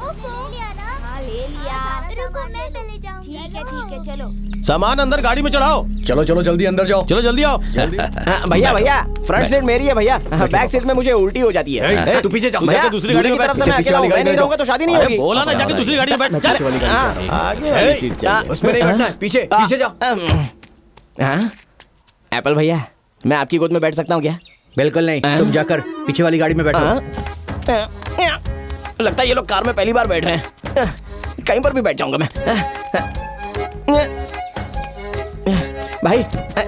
ले लिया। रुको मैं पहले जाऊंगी। ठीक है चलो। सामान अंदर गाड़ी में चढ़ाओ। चलो चलो जल्दी अंदर जाओ। चलो जल्दी आओ। भैया भैया फ्रंट सीट मेरी है भैया, बैक सीट में मुझे उल्टी हो जाती है। तू पीछे जा। भैया दूसरी गाड़ी में बैठ। तरफ से मैं अकेला हूं, मैं नहीं रहूंगा तो शादी नहीं होगी। बोला ना जाके दूसरी गाड़ी में बैठ। पीछे वाली गाड़ी से। आगे वाली सीट चाहिए। उसमें नहीं बैठना है, पीछे पीछे जा। एप्पल भैया मैं आपकी गोद में बैठ सकता हूँ क्या? बिल्कुल नहीं, तुम जाकर पीछे वाली गाड़ी में बैठो। लगता है ये लोग कार में पहली बार बैठ रहे हैं। कहीं पर भी बैठ जाऊंगा मैं। भाई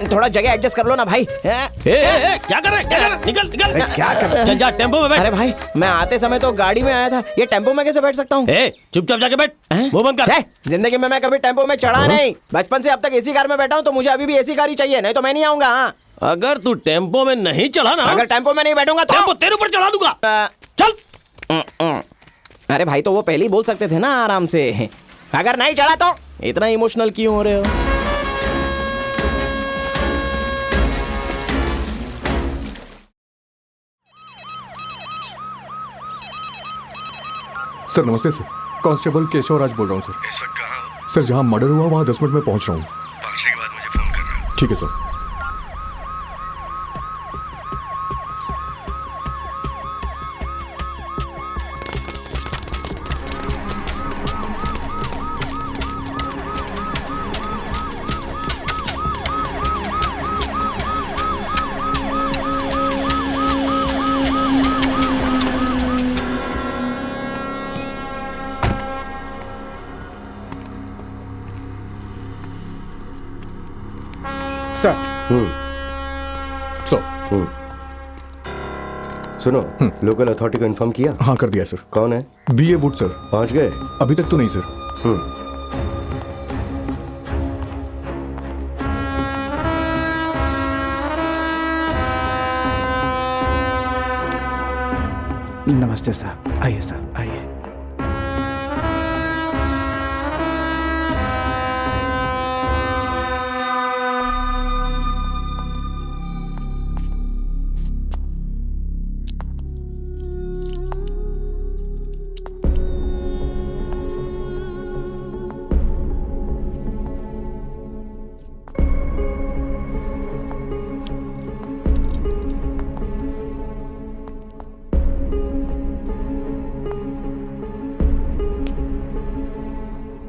थोड़ा जगह एडजस्ट कर लो ना भाई। क्या कर रहे? निकल निकल। क्या कर रहे? चल जा टेम्पो में बैठ। अरे भाई मैं आते समय तो गाड़ी में आया था, ये टेम्पो में कैसे बैठ सकता हूँ? चुपचाप जाके बैठ। मुंह बंद कर। जिंदगी में मैं कभी टेम्पो में चढ़ा नहीं, बचपन से अब तक एसी कार में बैठा हूँ, तो मुझे अभी भी एसी कार ही चाहिए, नहीं तो मैं नहीं आऊंगा। अगर तू टेम्पो में नहीं चढ़ा ना, अगर टेम्पो में नहीं बैठूंगा तो टेम्पो तेरे ऊपर चढ़ा दूंगा। चल। अरे भाई तो वो पहले ही बोल सकते थे ना आराम से। अगर नहीं चढ़ा तो इतना इमोशनल क्यों हो रहे हो? सर नमस्ते सर, कांस्टेबल केशव राज बोल रहा हूँ सर। इस वक्त कहाँ हो? सर जहाँ मर्डर हुआ वहाँ 10 मिनट में पहुँच रहा हूँ। पहुंचने के बाद मुझे फोन करना। ठीक है सर। सर सुनो, लोकल अथॉरिटी को इन्फॉर्म किया? हाँ कर दिया सर। कौन है? BA would sir. पहुंच गए? अभी तक तो नहीं सर। नमस्ते साहब, आइए साहब आइए।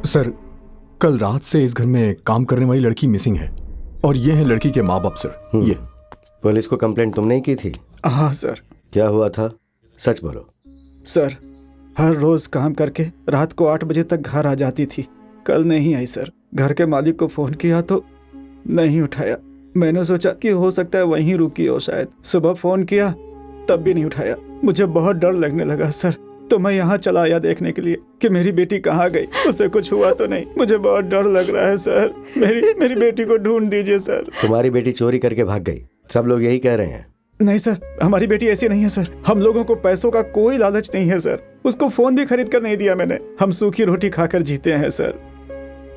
सर कल रात से इस घर में काम करने वाली लड़की मिसिंग है और ये है लड़की के माँ बाप सर। ये पुलिस को कंप्लेंट तुमने ही की थी? हाँ सर। क्या हुआ था, सच बोलो। सर हर रोज काम करके रात को 8 बजे तक घर आ जाती थी, कल नहीं आई सर। घर के मालिक को फोन किया तो नहीं उठाया, मैंने सोचा कि हो सकता है वहीं रुकी हो शायद। सुबह फोन किया तब भी नहीं उठाया, मुझे बहुत डर लगने लगा सर, तो मैं यहाँ चला आया देखने के लिए कि मेरी बेटी कहाँ गई, उसे कुछ हुआ तो नहीं। मुझे बहुत डर लग रहा है सर, मेरी बेटी को ढूंढ दीजिए सर। तुम्हारी बेटी चोरी करके भाग गई, सब लोग यही कह रहे हैं। नहीं सर, हमारी बेटी ऐसी नहीं है सर, हम लोगों को पैसों का कोई लालच नहीं है सर। उसको फोन भी खरीद कर नहीं दिया मैंने, हम सूखी रोटी खाकर जीते हैं सर।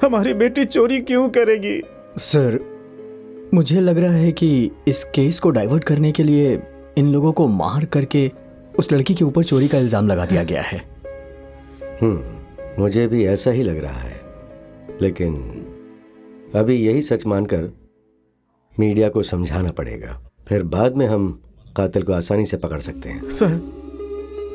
हमारी बेटी चोरी क्यों करेगी? सर मुझे लग रहा है कि इस केस को डाइवर्ट करने के लिए इन लोगों को मार करके उस लड़की के ऊपर चोरी का इल्जाम लगा दिया गया है। मुझे भी ऐसा ही लग रहा है, लेकिन अभी यही सच मानकर मीडिया को समझाना पड़ेगा, फिर बाद में हम कातिल को आसानी से पकड़ सकते हैं। सर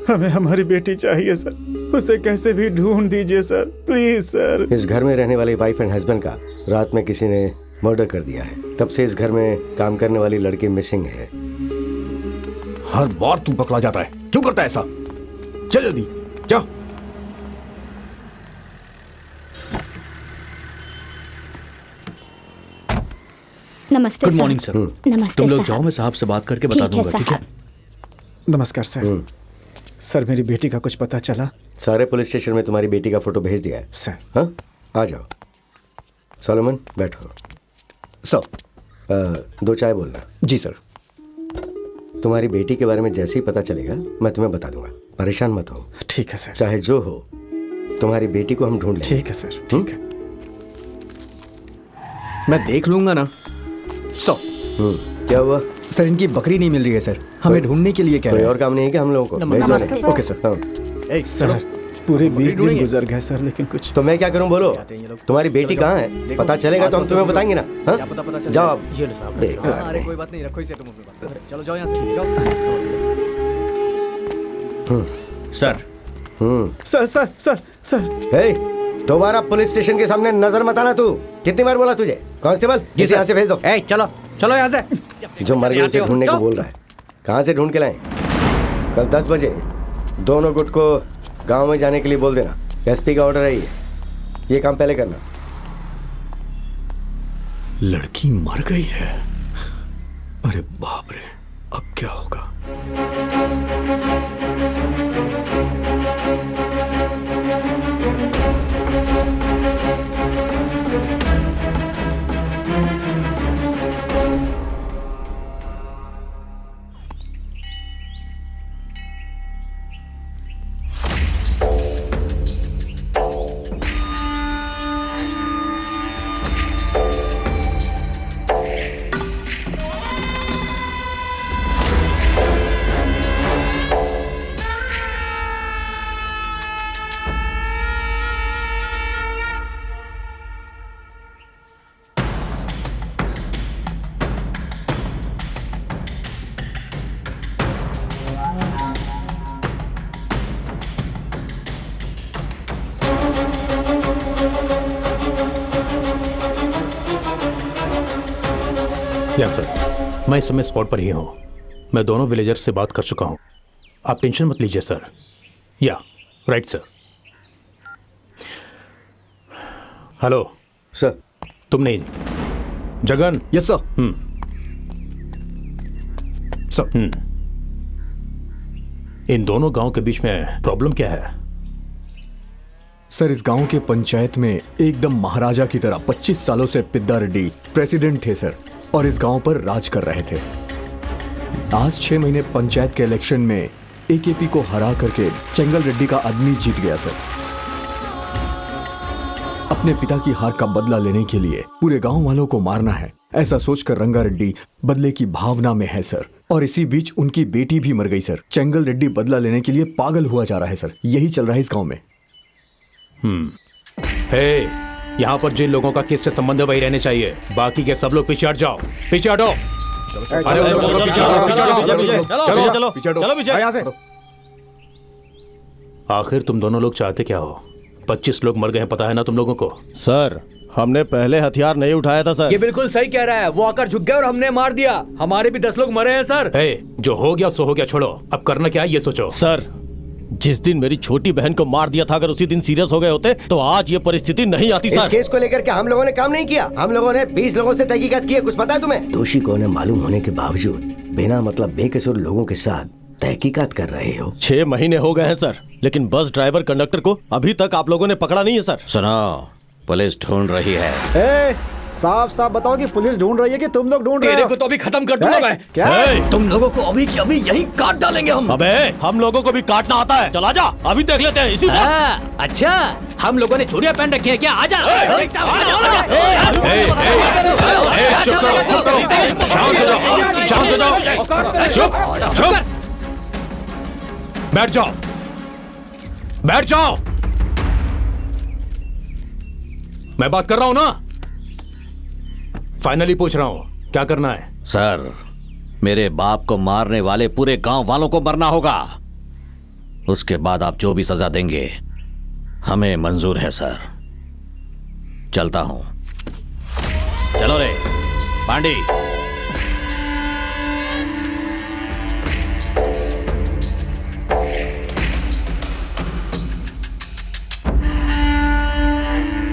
हमें हमारी बेटी चाहिए सर, उसे कैसे भी ढूंढ दीजिए सर, प्लीज सर। इस घर में रहने वाले वाइफ एंड हस्बैंड का रात में किसी ने मर्डर कर दिया है, तब से इस घर में काम करने वाली लड़की मिसिंग है। हर बार तू पकड़ा जाता है, क्यों करता है ऐसा? चल जल्दी जा। नमस्ते गुड मॉर्निंग सर। नमस्ते तुम लोग साहब। जाओ, मैं साहब से बात करके बता दूंगा, ठीक है? नमस्कार सर। सर मेरी बेटी का कुछ पता चला? सारे पुलिस स्टेशन में तुम्हारी बेटी का फोटो भेज दिया है सर। हाँ आ जाओ। सोलोमन बैठो। सर 2 चाय बोलना। जी सर। तुम्हारी बेटी के बारे में जैसे ही पता चलेगा मैं तुम्हें बता दूंगा, परेशान मत हो। ठीक है सर। चाहे जो हो, तुम्हारी बेटी को हम ढूंढ लेंगे। ठीक है सर, ठीक है। मैं देख लूंगा ना। क्या हुआ? सर इनकी बकरी नहीं मिल रही है सर, हमें ढूंढने के लिए कह कोई रहे हैं। और काम नहीं है कि हम लोगों को? नमस्ते। Okay sir. हाँ। सर पूरे 20 दिन गुजर गए सर, लेकिन कुछ तो मैं क्या करूं बोलो? तुम्हारी बेटी कहाँ है? पता चलेगा तो हम तुम्हें बताएंगे ना। हाँ? जाओ आप। ये लो साहब। बेकार अरे कोई बात नहीं, रखो इसे तुम अपने पास। चलो जाओ यहाँ से, जाओ। Sir sir sir sir sir hey, दोबारा पुलिस स्टेशन के सामने नजर मत आना तू। कितनी बार बोला तुझे? कांस्टेबल इसे यहाँ से भेज दो। ए, चलो चलो यहाँ से। जो मर गए उसे ढूंढने को बोल रहा है। कहाँ से ढूंढ के लाएं? कल 10 बजे दोनों गुट को गांव में जाने के लिए बोल देना। एसपी का ऑर्डर है ये काम पहले करना। लड़की मर गई है। अरे बाप रे, अब क्या होगा? यस सर, मैं इस समय स्पॉट पर ही हूँ। मैं दोनों विलेजर्स से बात कर चुका हूँ। आप टेंशन मत लीजिए सर। या राइट सर। Hello sir. तुम नहीं, जगन। Yes sir. सर, इन दोनों गांव के बीच में प्रॉब्लम क्या है? सर इस गांव के पंचायत में एकदम महाराजा की तरह 25 सालों से पिद्दा रेड्डी प्रेसिडेंट थे सर, और इस गांव पर राज कर रहे थे। आज 6 महीने पंचायत के इलेक्शन में एकेपी को हरा करके चेंगल रेड्डी का आदमी जीत गया सर। अपने पिता की हार का बदला लेने के लिए पूरे गांव वालों को मारना है, ऐसा सोचकर रंगा रेड्डी बदले की भावना में है सर। और इसी बीच उनकी बेटी भी मर गई सर। चेंगल रेड्डी बदला लेने के लिए पागल हुआ जा रहा है सर। यही चल रहा है इस गांव में। हे, यहाँ पर जिन लोगों का केस से संबंध है वही रहने चाहिए। बाकी के सब लोग पीछे हट जाओ, पीछे हटो। अरे वो लोग पीछे हटो, चलो चलो पीछे। यहाँ से आखिर तुम दोनों लोग चाहते क्या हो? 25 लोग मर गए हैं, पता है ना तुम लोगों को? सर हमने पहले हथियार नहीं उठाया था सर। ये बिल्कुल सही कह रहा है। वो आकर झुक गया और हमने मार दिया। हमारे भी 10 लोग मरे हैं सर। हे, जो हो गया सो हो गया, छोड़ो। अब करना क्या है ये सोचो। सर जिस दिन मेरी छोटी बहन को मार दिया था, अगर उसी दिन सीरियस हो गए होते तो आज ये परिस्थिति नहीं आती इस सर। केस को लेकर के हम लोगों ने काम नहीं किया। हम लोगों ने 20 लोगों से तहकीकात की है। कुछ पता है तुम्हें? दोषी को न मालूम होने के बावजूद बिना मतलब बेकसूर लोगों के साथ तहकीकात कर रहे हो। 6 महीने हो गए हैं सर, लेकिन बस ड्राइवर कंडक्टर को अभी तक आप लोगों ने पकड़ा नहीं है सर। सुनो, पुलिस ढूंढ रही है। ए, साफ साफ बताओ कि पुलिस ढूंढ रही है कि तुम लोग ढूंढ रहे तेरे हो? को तो अभी खत्म कर दूंगा मैं। क्या? तुम लोगों को अभी की अभी यही काट डालेंगे हम। अबे हम लोगों को भी काटना आता है। चला जा, अभी देख लेते हैं इसी वक्त। अच्छा, हम लोगों ने चूड़ियां पहन रखी है क्या? आजा। चुप करो, चुप करो, शांत हो जाओ, शांत हो जाओ, चुप चुप, बैठ जाओ, बैठ जाओ। मैं बात कर रहा हूं ना। फाइनली पूछ रहा हूं, क्या करना है? सर, मेरे बाप को मारने वाले पूरे गांव वालों को मरना होगा। उसके बाद आप जो भी सजा देंगे हमें मंजूर है सर। चलता हूं। चलो रे पांडी।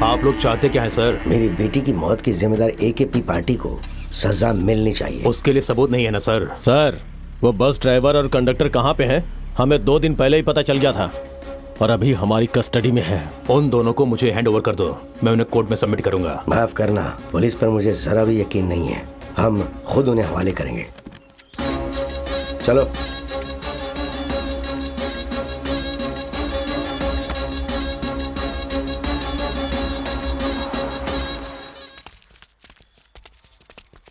आप लोग चाहते क्या है सर? मेरी बेटी की मौत की जिम्मेदार एकेपी पार्टी को सजा मिलनी चाहिए। उसके लिए सबूत नहीं है ना सर? सर वो बस ड्राइवर और कंडक्टर कहाँ पे हैं? हमें 2 दिन पहले ही पता चल गया था और अभी हमारी कस्टडी में है। उन दोनों को मुझे हैंड ओवर कर दो, मैं उन्हें कोर्ट में सबमिट करूंगा। माफ करना, पुलिस पर मुझे जरा भी यकीन नहीं है। हम खुद उन्हें हवाले करेंगे। चलो।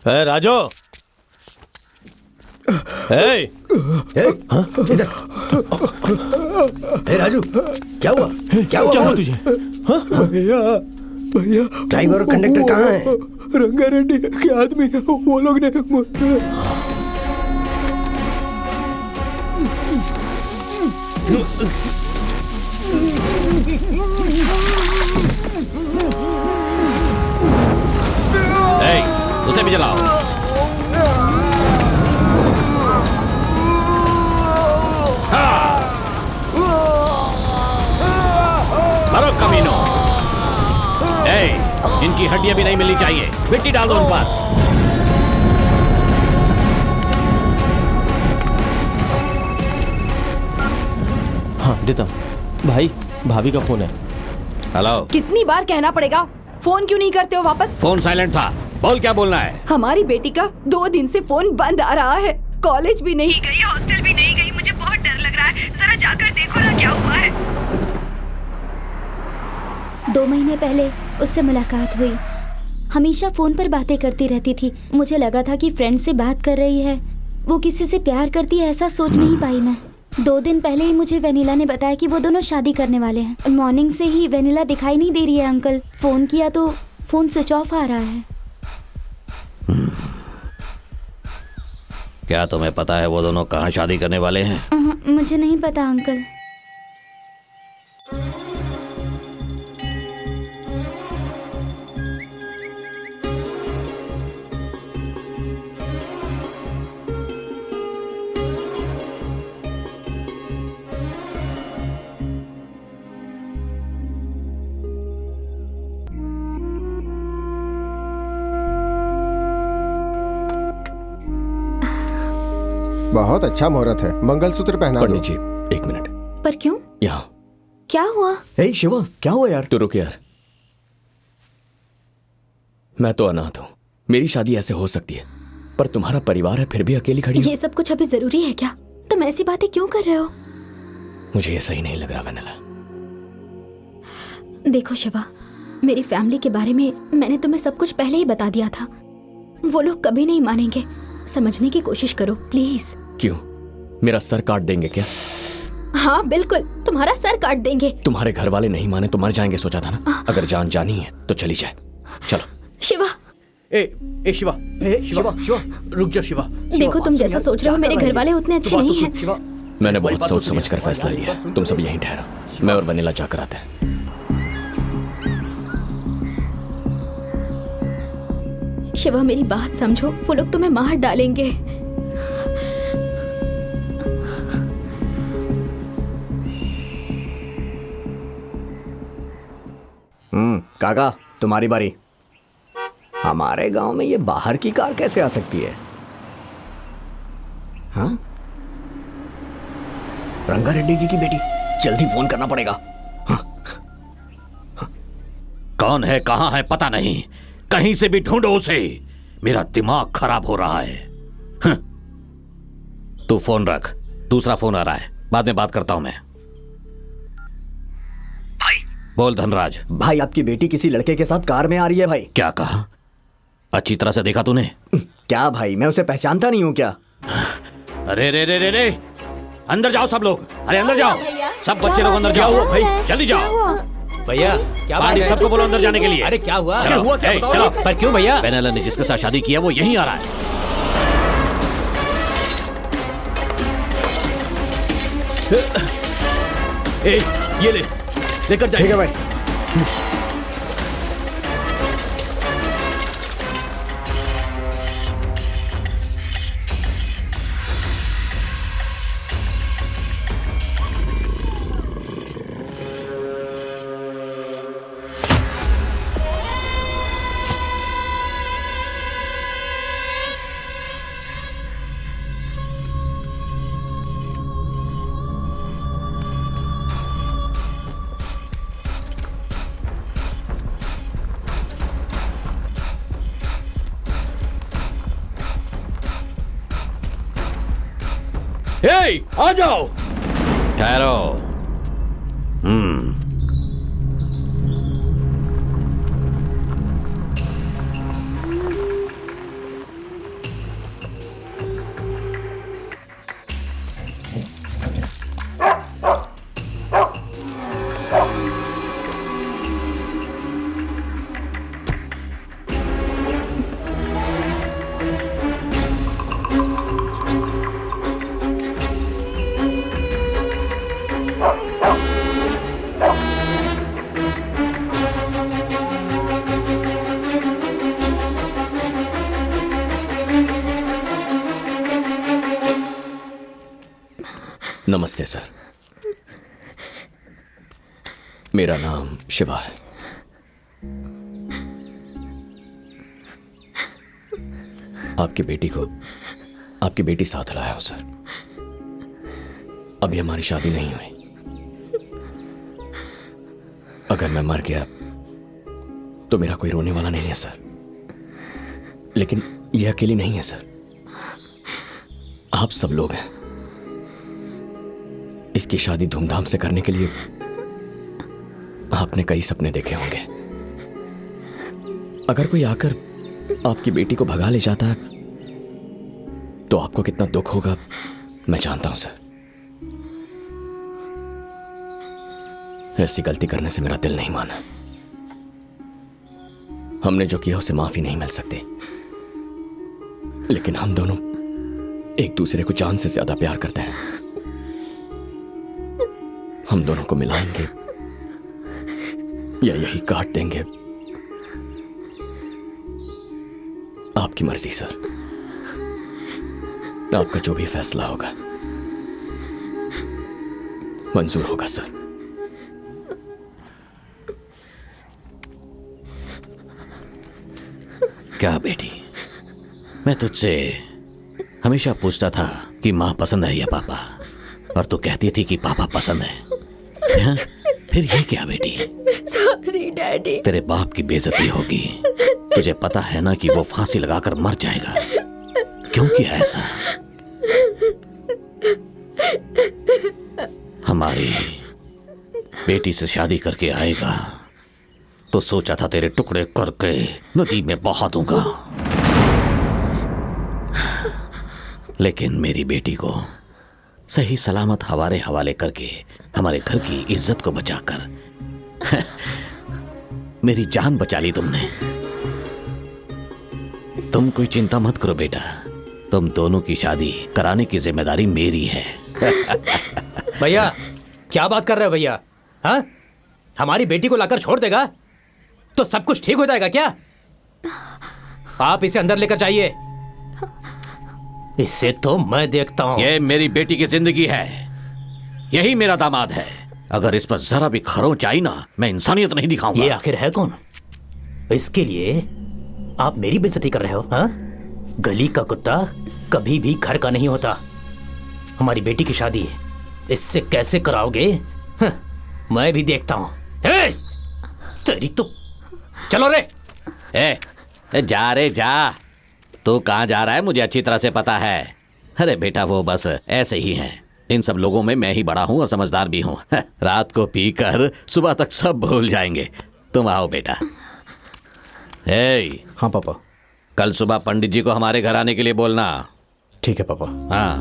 राजू, इधर। ए राजू, क्या हुआ? क्या हुआ तुझे? भैया भैया, ड्राइवर और कंडक्टर कहाँ हैं? रंगारेड्डी के आदमी वो लोग ने उसे भी जलाओ। मारो कमीनो। इनकी हड्डियां भी नहीं मिलनी चाहिए। मिट्टी डाल दो उन पर। हाँ देता भाई, भाभी का फोन है। हेलो। कितनी बार कहना पड़ेगा, फोन क्यों नहीं करते हो वापस? फोन साइलेंट था। बोल क्या बोलना है? हमारी बेटी का 2 दिन से फोन बंद आ रहा है। कॉलेज भी नहीं गई, हॉस्टल भी नहीं गई। मुझे बहुत डर लग रहा है। जरा जाकर देखो ना क्या हुआ है। 2 महीने पहले उससे मुलाकात हुई। हमेशा फोन पर बातें करती रहती थी। मुझे लगा था कि फ्रेंड से बात कर रही है, वो किसी से प्यार करती है, ऐसा सोच नहीं पाई मैं। 2 दिन पहले ही मुझे वेनिला ने बताया कि वो दोनों शादी करने वाले हैं। मॉर्निंग से ही वेनिला दिखाई नहीं दे रही है अंकल। फोन किया तो फोन स्विच ऑफ आ रहा है। क्या तुम्हें पता है वो दोनों कहाँ शादी करने वाले हैं? मुझे नहीं पता अंकल। बहुत अच्छा मुहूर्त है, मंगलसूत्र पहना दो। पंडित जी 1 मिनट। पर क्यों? यहाँ। क्या हुआ? हे शिवा, क्या हुआ यार? तू रुक यार। मैं तो अनाथ हूँ, मेरी शादी ऐसे हो सकती है, पर तुम्हारा परिवार है, फिर भी अकेली खड़ी हो। ये सब कुछ अभी जरूरी है क्या? तुम ऐसी बातें क्यों कर रहे हो? मुझे ये सही नहीं लग रहा वेनिला। देखो शिवा, मेरी फैमिली के बारे में मैंने तुम्हें सब कुछ पहले ही बता दिया था। वो लोग कभी नहीं मानेंगे। समझने की कोशिश करो प्लीज। क्यों? मेरा सर काट देंगे क्या? हाँ बिल्कुल, तुम्हारा सर काट देंगे। तुम्हारे घर वाले नहीं माने तो मर जाएंगे, सोचा था ना। अगर जान जानी है तो चली जाए। चलो। शिवा, ए शिवा, शिवा, रुक जा शिवा। देखो तुम जैसा सोच रहे हो मेरे घर वाले उतने अच्छे नहीं हैं। मैंने बहुत सोच समझ कर फैसला लिया। तुम सब यहीं ठहरो, मैं और वेनिला जाकर आते हैं। शिवा मेरी बात समझो, वो लोग तुम्हें मार डालेंगे। काका तुम्हारी बारी। हमारे गांव में ये बाहर की कार कैसे आ सकती है? हाँ, रंगारेड्डी जी की बेटी, जल्दी फोन करना पड़ेगा। कौन है, कहां है पता नहीं, कहीं से भी ढूंढो उसे। मेरा दिमाग खराब हो रहा है। तू फोन रख, दूसरा फोन आ रहा है, बाद में बात करता हूं मैं। भाई बोल धनराज। भाई आपकी बेटी किसी लड़के के साथ कार में आ रही है भाई। क्या कहा? अच्छी तरह से देखा तूने? क्या भाई, मैं उसे पहचानता नहीं हूँ क्या? अरे रे रे रे रे, अंदर जाओ सब लोग। अरे अंदर जाओ, सब बच्चे लोग अंदर जाओ भाई, जल्दी जाओ। भैया क्या बात है? सबको बोलो अंदर जाने के लिए। अरे क्या हुआ? चलो, हुआ क्या बताओ? चलो। पर क्यों भैया? वेनिला ने जिसके साथ शादी किया वो यहीं आ रहा है। ये ले, लेकर जाइए। ठीक है भाई। आ जाओ। ठहरो। नमस्ते सर, मेरा नाम शिवा है। आपकी बेटी साथ लाया हूं सर। अभी हमारी शादी नहीं हुई। अगर मैं मर गया तो मेरा कोई रोने वाला नहीं है सर, लेकिन यह अकेली नहीं है सर, आप सब लोग हैं। इसकी शादी धूमधाम से करने के लिए आपने कई सपने देखे होंगे। अगर कोई आकर आपकी बेटी को भगा ले जाता है तो आपको कितना दुख होगा मैं जानता हूं सर। ऐसी गलती करने से मेरा दिल नहीं माना। हमने जो किया उसे माफी नहीं मिल सकती, लेकिन हम दोनों एक दूसरे को जान से ज्यादा प्यार करते हैं। हम दोनों को मिलाएंगे या यही काट देंगे, आपकी मर्जी सर। आपका जो भी फैसला होगा मंजूर होगा सर। क्या बेटी, मैं तुझसे हमेशा पूछता था कि माँ पसंद है या पापा, और तू कहती थी कि पापा पसंद है। हाँ? फिर ये क्या बेटी? Sorry daddy. तेरे बाप की बेइज्जती होगी। तुझे पता है ना कि वो फांसी लगाकर मर जाएगा। क्यों किया ऐसा? हमारी बेटी से शादी करके आएगा तो सोचा था तेरे टुकड़े करके नदी में बहा दूंगा, लेकिन मेरी बेटी को सही सलामत हवाले करके हमारे घर की इज्जत को बचाकर मेरी जान बचा ली तुमने। तुम कोई चिंता मत करो बेटा, तुम दोनों की शादी कराने की जिम्मेदारी मेरी है। भैया क्या बात कर रहे हो भैया? हाँ, हमारी बेटी को लाकर छोड़ देगा तो सब कुछ ठीक हो जाएगा क्या? आप इसे अंदर लेकर जाइए, इससे तो मैं देखता हूं। ये मेरी बेटी की जिंदगी है, यही मेरा दामाद है। अगर इस पर जरा भी खरोंच आई ना, मैं इंसानियत नहीं दिखाऊंगा। ये आखिर है कौन? इसके लिए आप मेरी बेइज्जती कर रहे हो? हाँ, गली का कुत्ता कभी भी घर का नहीं होता। हमारी बेटी की शादी इससे कैसे कराओगे? हाँ, मैं भी देखता हूं। तेरी तो चलो रे। जा रे जा, तू कहाँ जा रहा है मुझे अच्छी तरह से पता है। अरे बेटा वो बस ऐसे ही हैं। इन सब लोगों में मैं ही बड़ा हूँ और समझदार भी हूँ। रात को पीकर सुबह तक सब भूल जाएंगे। तुम आओ बेटा। हाँ पापा। कल सुबह पंडित जी को हमारे घर आने के लिए बोलना। ठीक है पापा। हाँ।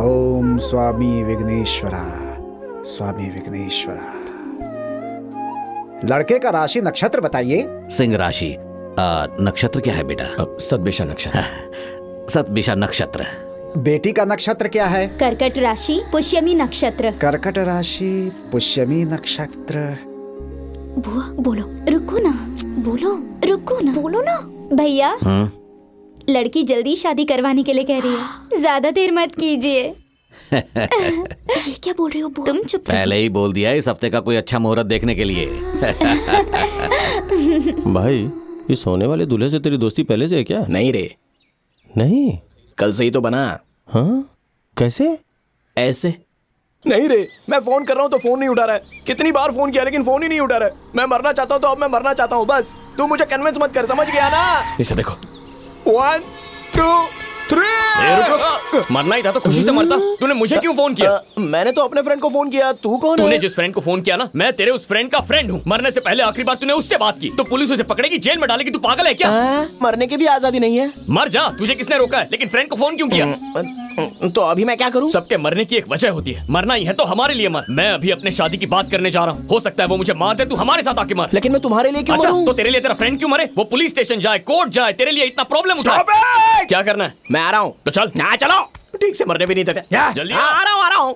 ओम स्वामी विघ्नेश्वरा, स्वामी विघ्नेश्वरा। लड़के का राशि नक्षत्र बताइए। सिंह राशि। नक्षत्र क्या है बेटा? सतभिषा नक्षत्र। सतभिषा नक्षत्र। बेटी का नक्षत्र क्या है? कर्कट राशि, पुष्यमी नक्षत्र। कर्कट राशि, पुष्यमी नक्षत्र। बुआ बोलो, रुको ना, बोलो ना भैया। लड़की जल्दी शादी करवाने के लिए कह रही है, ज्यादा देर मत कीजिए। ये क्या बोल रहे हो बुआ? तुम चुप। पहले ही बोल दिया इस हफ्ते का कोई अच्छा मुहूर्त देखने के लिए। भाई, इस होने वाले दूल्हे से तेरी दोस्ती पहले से है क्या? नहीं रे, नहीं, कल से ही तो बना। हाँ, कैसे? ऐसे नहीं रे, मैं फोन कर रहा हूँ तो फोन नहीं उठा रहा है। कितनी बार फोन किया लेकिन फोन ही नहीं उठा रहा है। मैं मरना चाहता हूँ तो अब मैं मरना चाहता हूँ, बस तू मुझे कन्विंस मत कर, समझ गया ना? इसे देखो। 1 2 3। मरना ही था तो खुशी से मरता। तूने मुझे क्यों फोन किया? मैंने तो अपने फ्रेंड को फोन किया। तू कौन है? तूने जिस फ्रेंड को फोन किया ना, मैं तेरे उस फ्रेंड का फ्रेंड हूँ। मरने से पहले आखिरी बार तूने उससे बात की तो पुलिस उसे पकड़ेगी, जेल में डालेगी। तू पागल है क्या? मरने की भी आजादी नहीं है। मर जा, तुझे किसने रोका है? लेकिन फ्रेंड को फोन क्यों किया? तो अभी मैं क्या करूं? सबके मरने की एक वजह होती है, मरना ही है तो हमारे लिए मर। मैं अभी अपने शादी की बात करने जा रहा हूँ। हो सकता है वो मुझे मार दे, तू हमारे साथ आके मर। लेकिन मैं तुम्हारे लिए क्यों अच्छा, मरूं? तो तेरे लिए तेरा फ्रेंड क्यों मरे? वो पुलिस स्टेशन जाए, कोर्ट जाए, तेरे लिए इतना प्रॉब्लम उठाए। क्या करना है? मैं आ रहा हूँ। तो चल ना, चलो। ठीक से मरने भी नहीं देते। जल्दी आ रहा हूँ।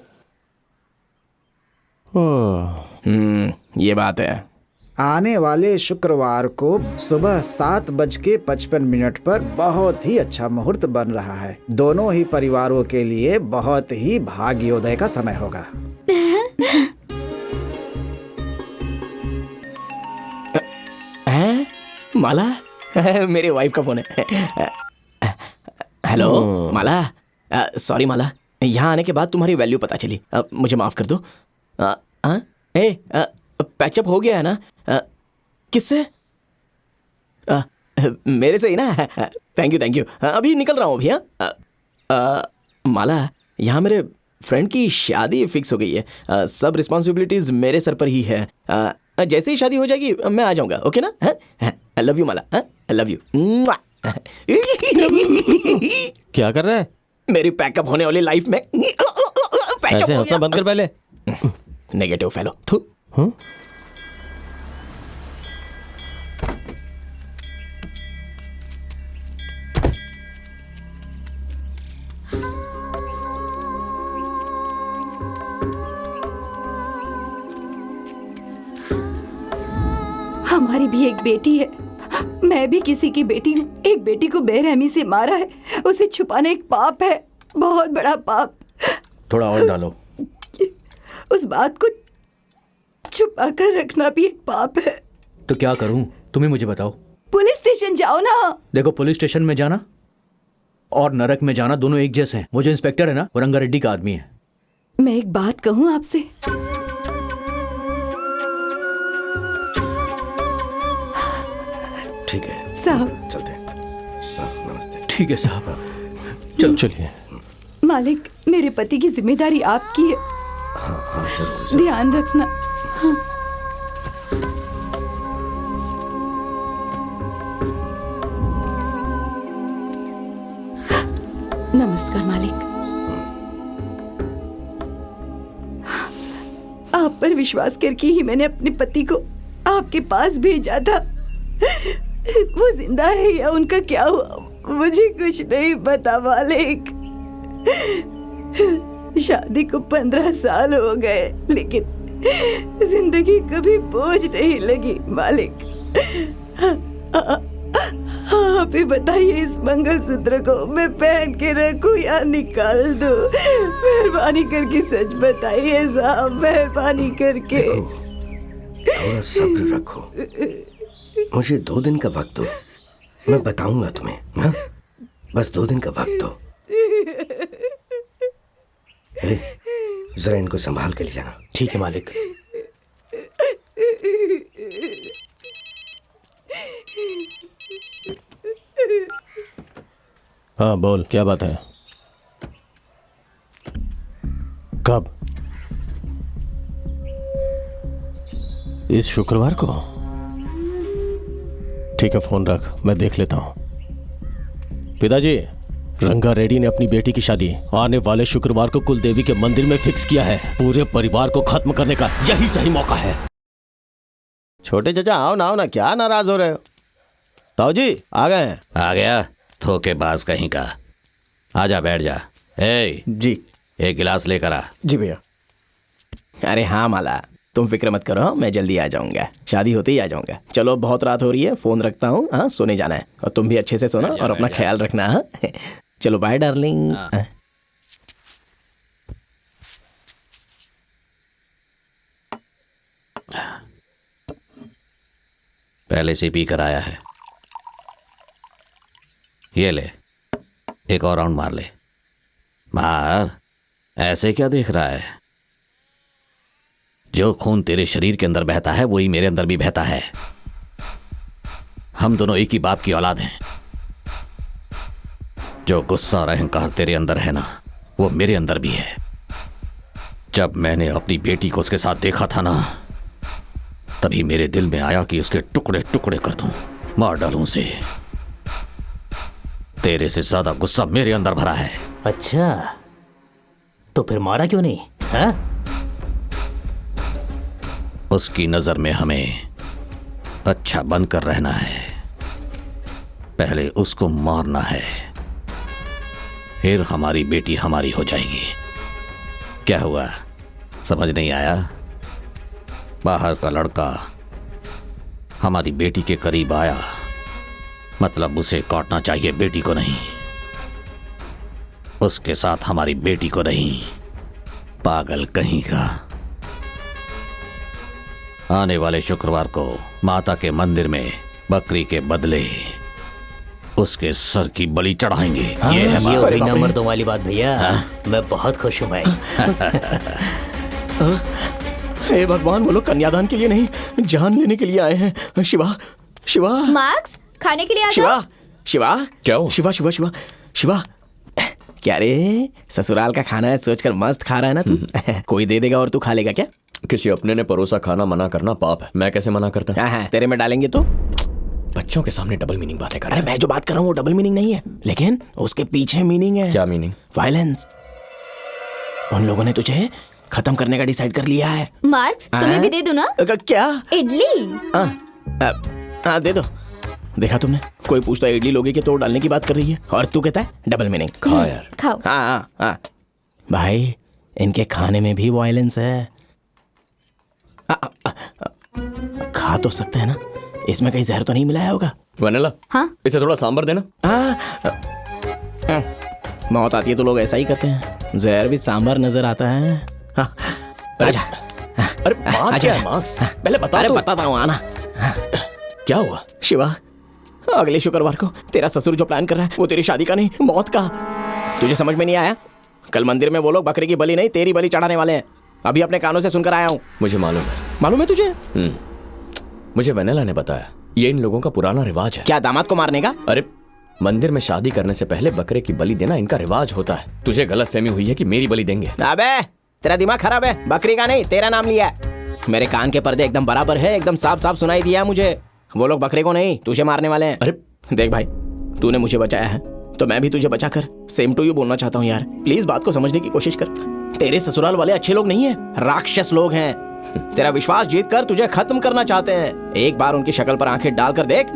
ये बात है। आने वाले शुक्रवार को सुबह 7:55 पर बहुत ही अच्छा मुहूर्त बन रहा है। दोनों ही परिवारों के लिए बहुत ही भाग्योदय का समय होगा। माला, मेरे वाइफ का फोन है। हेलो माला, सॉरी माला, यहाँ आने के बाद तुम्हारी वैल्यू पता चली। मुझे माफ कर दो। पैचअप हो गया है ना? किससे? मेरे से ही ना? Thank you. अभी निकल रहा हूँ अभी। माला, यहाँ मेरे फ्रेंड की शादी फिक्स हो गई है। सब रिस्पॉन्सिबिलिटीज मेरे सर पर ही है। जैसे ही शादी हो जाएगी मैं आ जाऊंगा। ओके ना? I love you Mala, I love you. क्या कर रहा है? मेरी पैकअप होने वाली लाइफ में ऐसे हंसना बंद कर पहले। Negative fellow. थू। हमारी भी एक बेटी है, मैं भी किसी की बेटी हूँ। एक बेटी को बेरहमी से मारा है, उसे छुपाना एक पाप है, बहुत बड़ा पाप। थोड़ा और डालो। उस बात को छुपा कर रखना भी एक पाप है। तो क्या करूं? तुम्हें मुझे बताओ। पुलिस स्टेशन जाओ ना। देखो, पुलिस स्टेशन में जाना और नरक में जाना दोनों एक जैसे हैं। वो जो इंस्पेक्टर है ना, वो रंगारेड्डी का आदमी है। मैं एक बात कहूँ आपसे? ठीक है साहब, चलते हैं। नमस्ते। ठीक है साहब, चलो चलिए। मालिक, मेरे पति की जिम्मेदारी आपकी है। हाँ, जरूर। ध्यान रखना। हाँ। नमस्कार मालिक। आप पर विश्वास करके ही मैंने अपने पति को आपके पास भेजा था। वो जिंदा है या उनका क्या हुआ मुझे कुछ नहीं पता मालिक। शादी को 15 साल हो गए, लेकिन जिंदगी कभी बोझ नहीं लगी मालिक। आप ही बताइए, इस मंगलसूत्र को मैं पहन के रखूं या निकाल दूं? मेहरबानी करके सच बताइए साहब, मेहरबानी करके। थोड़ा सब्र रखो, मुझे 2 दिन का वक्त दो, मैं बताऊंगा तुम्हें। हाँ? बस 2 दिन का वक्त दो। जरा इनको संभाल के ले जाना। ठीक है मालिक। हाँ बोल, क्या बात है? कब? इस शुक्रवार को? ठीक है, फोन रख, मैं देख लेता हूं। पिताजी, रंगारेड्डी ने अपनी बेटी की शादी आने वाले शुक्रवार को कुलदेवी के मंदिर में फिक्स किया है। पूरे परिवार को खत्म करने का यही सही मौका है। छोटे चाचा, आओ ना, आओ ना, क्या नाराज हो रहे हो? ताऊ जी आ गए हैं। आ गया धोखेबाज कहीं का। आजा, बैठ जा। ए जी, एक गिलास लेकर आ। जी भैया। अरे हाँ माला, तुम फिक्र मत करो, मैं जल्दी आ जाऊंगा। शादी होते ही आ जाऊंगा। चलो, बहुत रात हो रही है, फोन रखता हूँ। हाँ, सोने जाना है और तुम भी अच्छे से सोना और अपना ख्याल रखना। हाँ, चलो बाय डार्लिंग। पहले से पी कर आया है। ये ले, एक और राउंड मार ले। मार, ऐसे क्या देख रहा है? जो खून तेरे शरीर के अंदर बहता है वही मेरे अंदर भी बहता है। हम दोनों एक ही बाप की औलाद हैं। जो गुस्सा और अहंकार तेरे अंदर है ना, वो मेरे अंदर भी है। जब मैंने अपनी बेटी को उसके साथ देखा था ना, तभी मेरे दिल में आया कि उसके टुकड़े टुकड़े कर दूं, मार डालूं उसे। तेरे से ज्यादा गुस्सा मेरे अंदर भरा है। अच्छा, तो फिर मारा क्यों नहीं? हाँ? उसकी नजर में हमें अच्छा बनकर रहना है। पहले उसको मारना है, फिर हमारी बेटी हमारी हो जाएगी। क्या हुआ, समझ नहीं आया? बाहर का लड़का हमारी बेटी के करीब आया मतलब उसे काटना चाहिए, बेटी को नहीं। उसके साथ हमारी बेटी को नहीं। पागल कहीं का। आने वाले शुक्रवार को माता के मंदिर में बकरी के बदले उसके सर की बलि चढ़ाएंगे। ये है ये बात। बिना मर्दों वाली बात भैया। मैं बहुत खुश हूँ भाई। हे भगवान, वो लोग कन्यादान के लिए नहीं, जान लेने के लिए आए हैं। शिवा, शिवा, मार्क्स, खाने के लिए आ शिवा, जाओ। शिवा, क्या हो? शिवा, शिवा, शिवा, शिवा। क्या रे, ससुराल का खाना है सोचकर मस्त खा रहा है ना तू? कोई दे देगा और तू खा लेगा क्या? किसी अपने ने परोसा खाना मना करना पाप है। मैं कैसे मना करता? हाँ, तेरे में डालेंगे तो? बच्चों के सामने डबल मीनिंग बातें कर। अरे मैं जो बात कर रहा हूँ वो डबल मीनिंग नहीं है, लेकिन उसके पीछे मीनिंग है। क्या मीनिंग? वायलेंस। उन लोगों ने तुझे खत्म करने का डिसाइड कर लिया है। मार्क्स, तुम्हें भी दे दूं ना? क्या? इडली। दे दो। देखा तुमने, कोई पूछता है इडली लोगे कि तोड़ डालने की बात कर रही है, और तू कहता है डबल मीनिंग। खा यार। खाओ। हाँ। भाई, इनके खाने में भी वायलेंस है। खा तो सकते हैं ना, इसमें कहीं जहर तो नहीं मिलाया होगा? वनीला, हाँ? इसे थोड़ा सांभर देना। मौत आती है तो लोग ऐसा ही करते हैं, जहर भी सांभर नजर आता है। अरे बात क्या है मार्क्स? पहले बता। अरे बताता हूँ, आना। क्या हुआ? शिवा, अगले शुक्रवार को तेरा ससुर जो प्लान कर रहा है वो तेरी शादी का नहीं, मौत का। तुझे समझ में नहीं आया? कल मंदिर में वो लोग बकरे की बलि नहीं, तेरी बलि चढ़ाने वाले हैं। अभी अपने कानों से सुनकर आया हूँ। मुझे मालूम है। मालूम है तुझे? मुझे वनीला ने बताया। ये इन लोगों का पुराना रिवाज है। क्या, दामाद को मारने का? अरे मंदिर में शादी करने से पहले बकरे की बलि देना इनका रिवाज होता है। तुझे गलतफहमी हुई है कि मेरी बलि देंगे। अबे, तेरा दिमाग खराब है। बकरी का नहीं, तेरा नाम लिया है। मेरे कान के पर्दे एकदम बराबर है, एकदम साफ साफ सुनाई दिया मुझे। वो लोग बकरे को नहीं, तुझे मारने वाले हैं। अरे देख भाई, तूने मुझे बचाया है तो मैं भी तुझे बचाकर सेम टू यू बोलना चाहता हूँ यार। प्लीज बात को समझने की कोशिश कर। तेरे ससुराल वाले अच्छे लोग नहीं है, राक्षस लोग हैं। तेरा विश्वास जीत कर तुझे खत्म करना चाहते हैं। एक बार उनकी शक्ल पर आंखें डालकर देख,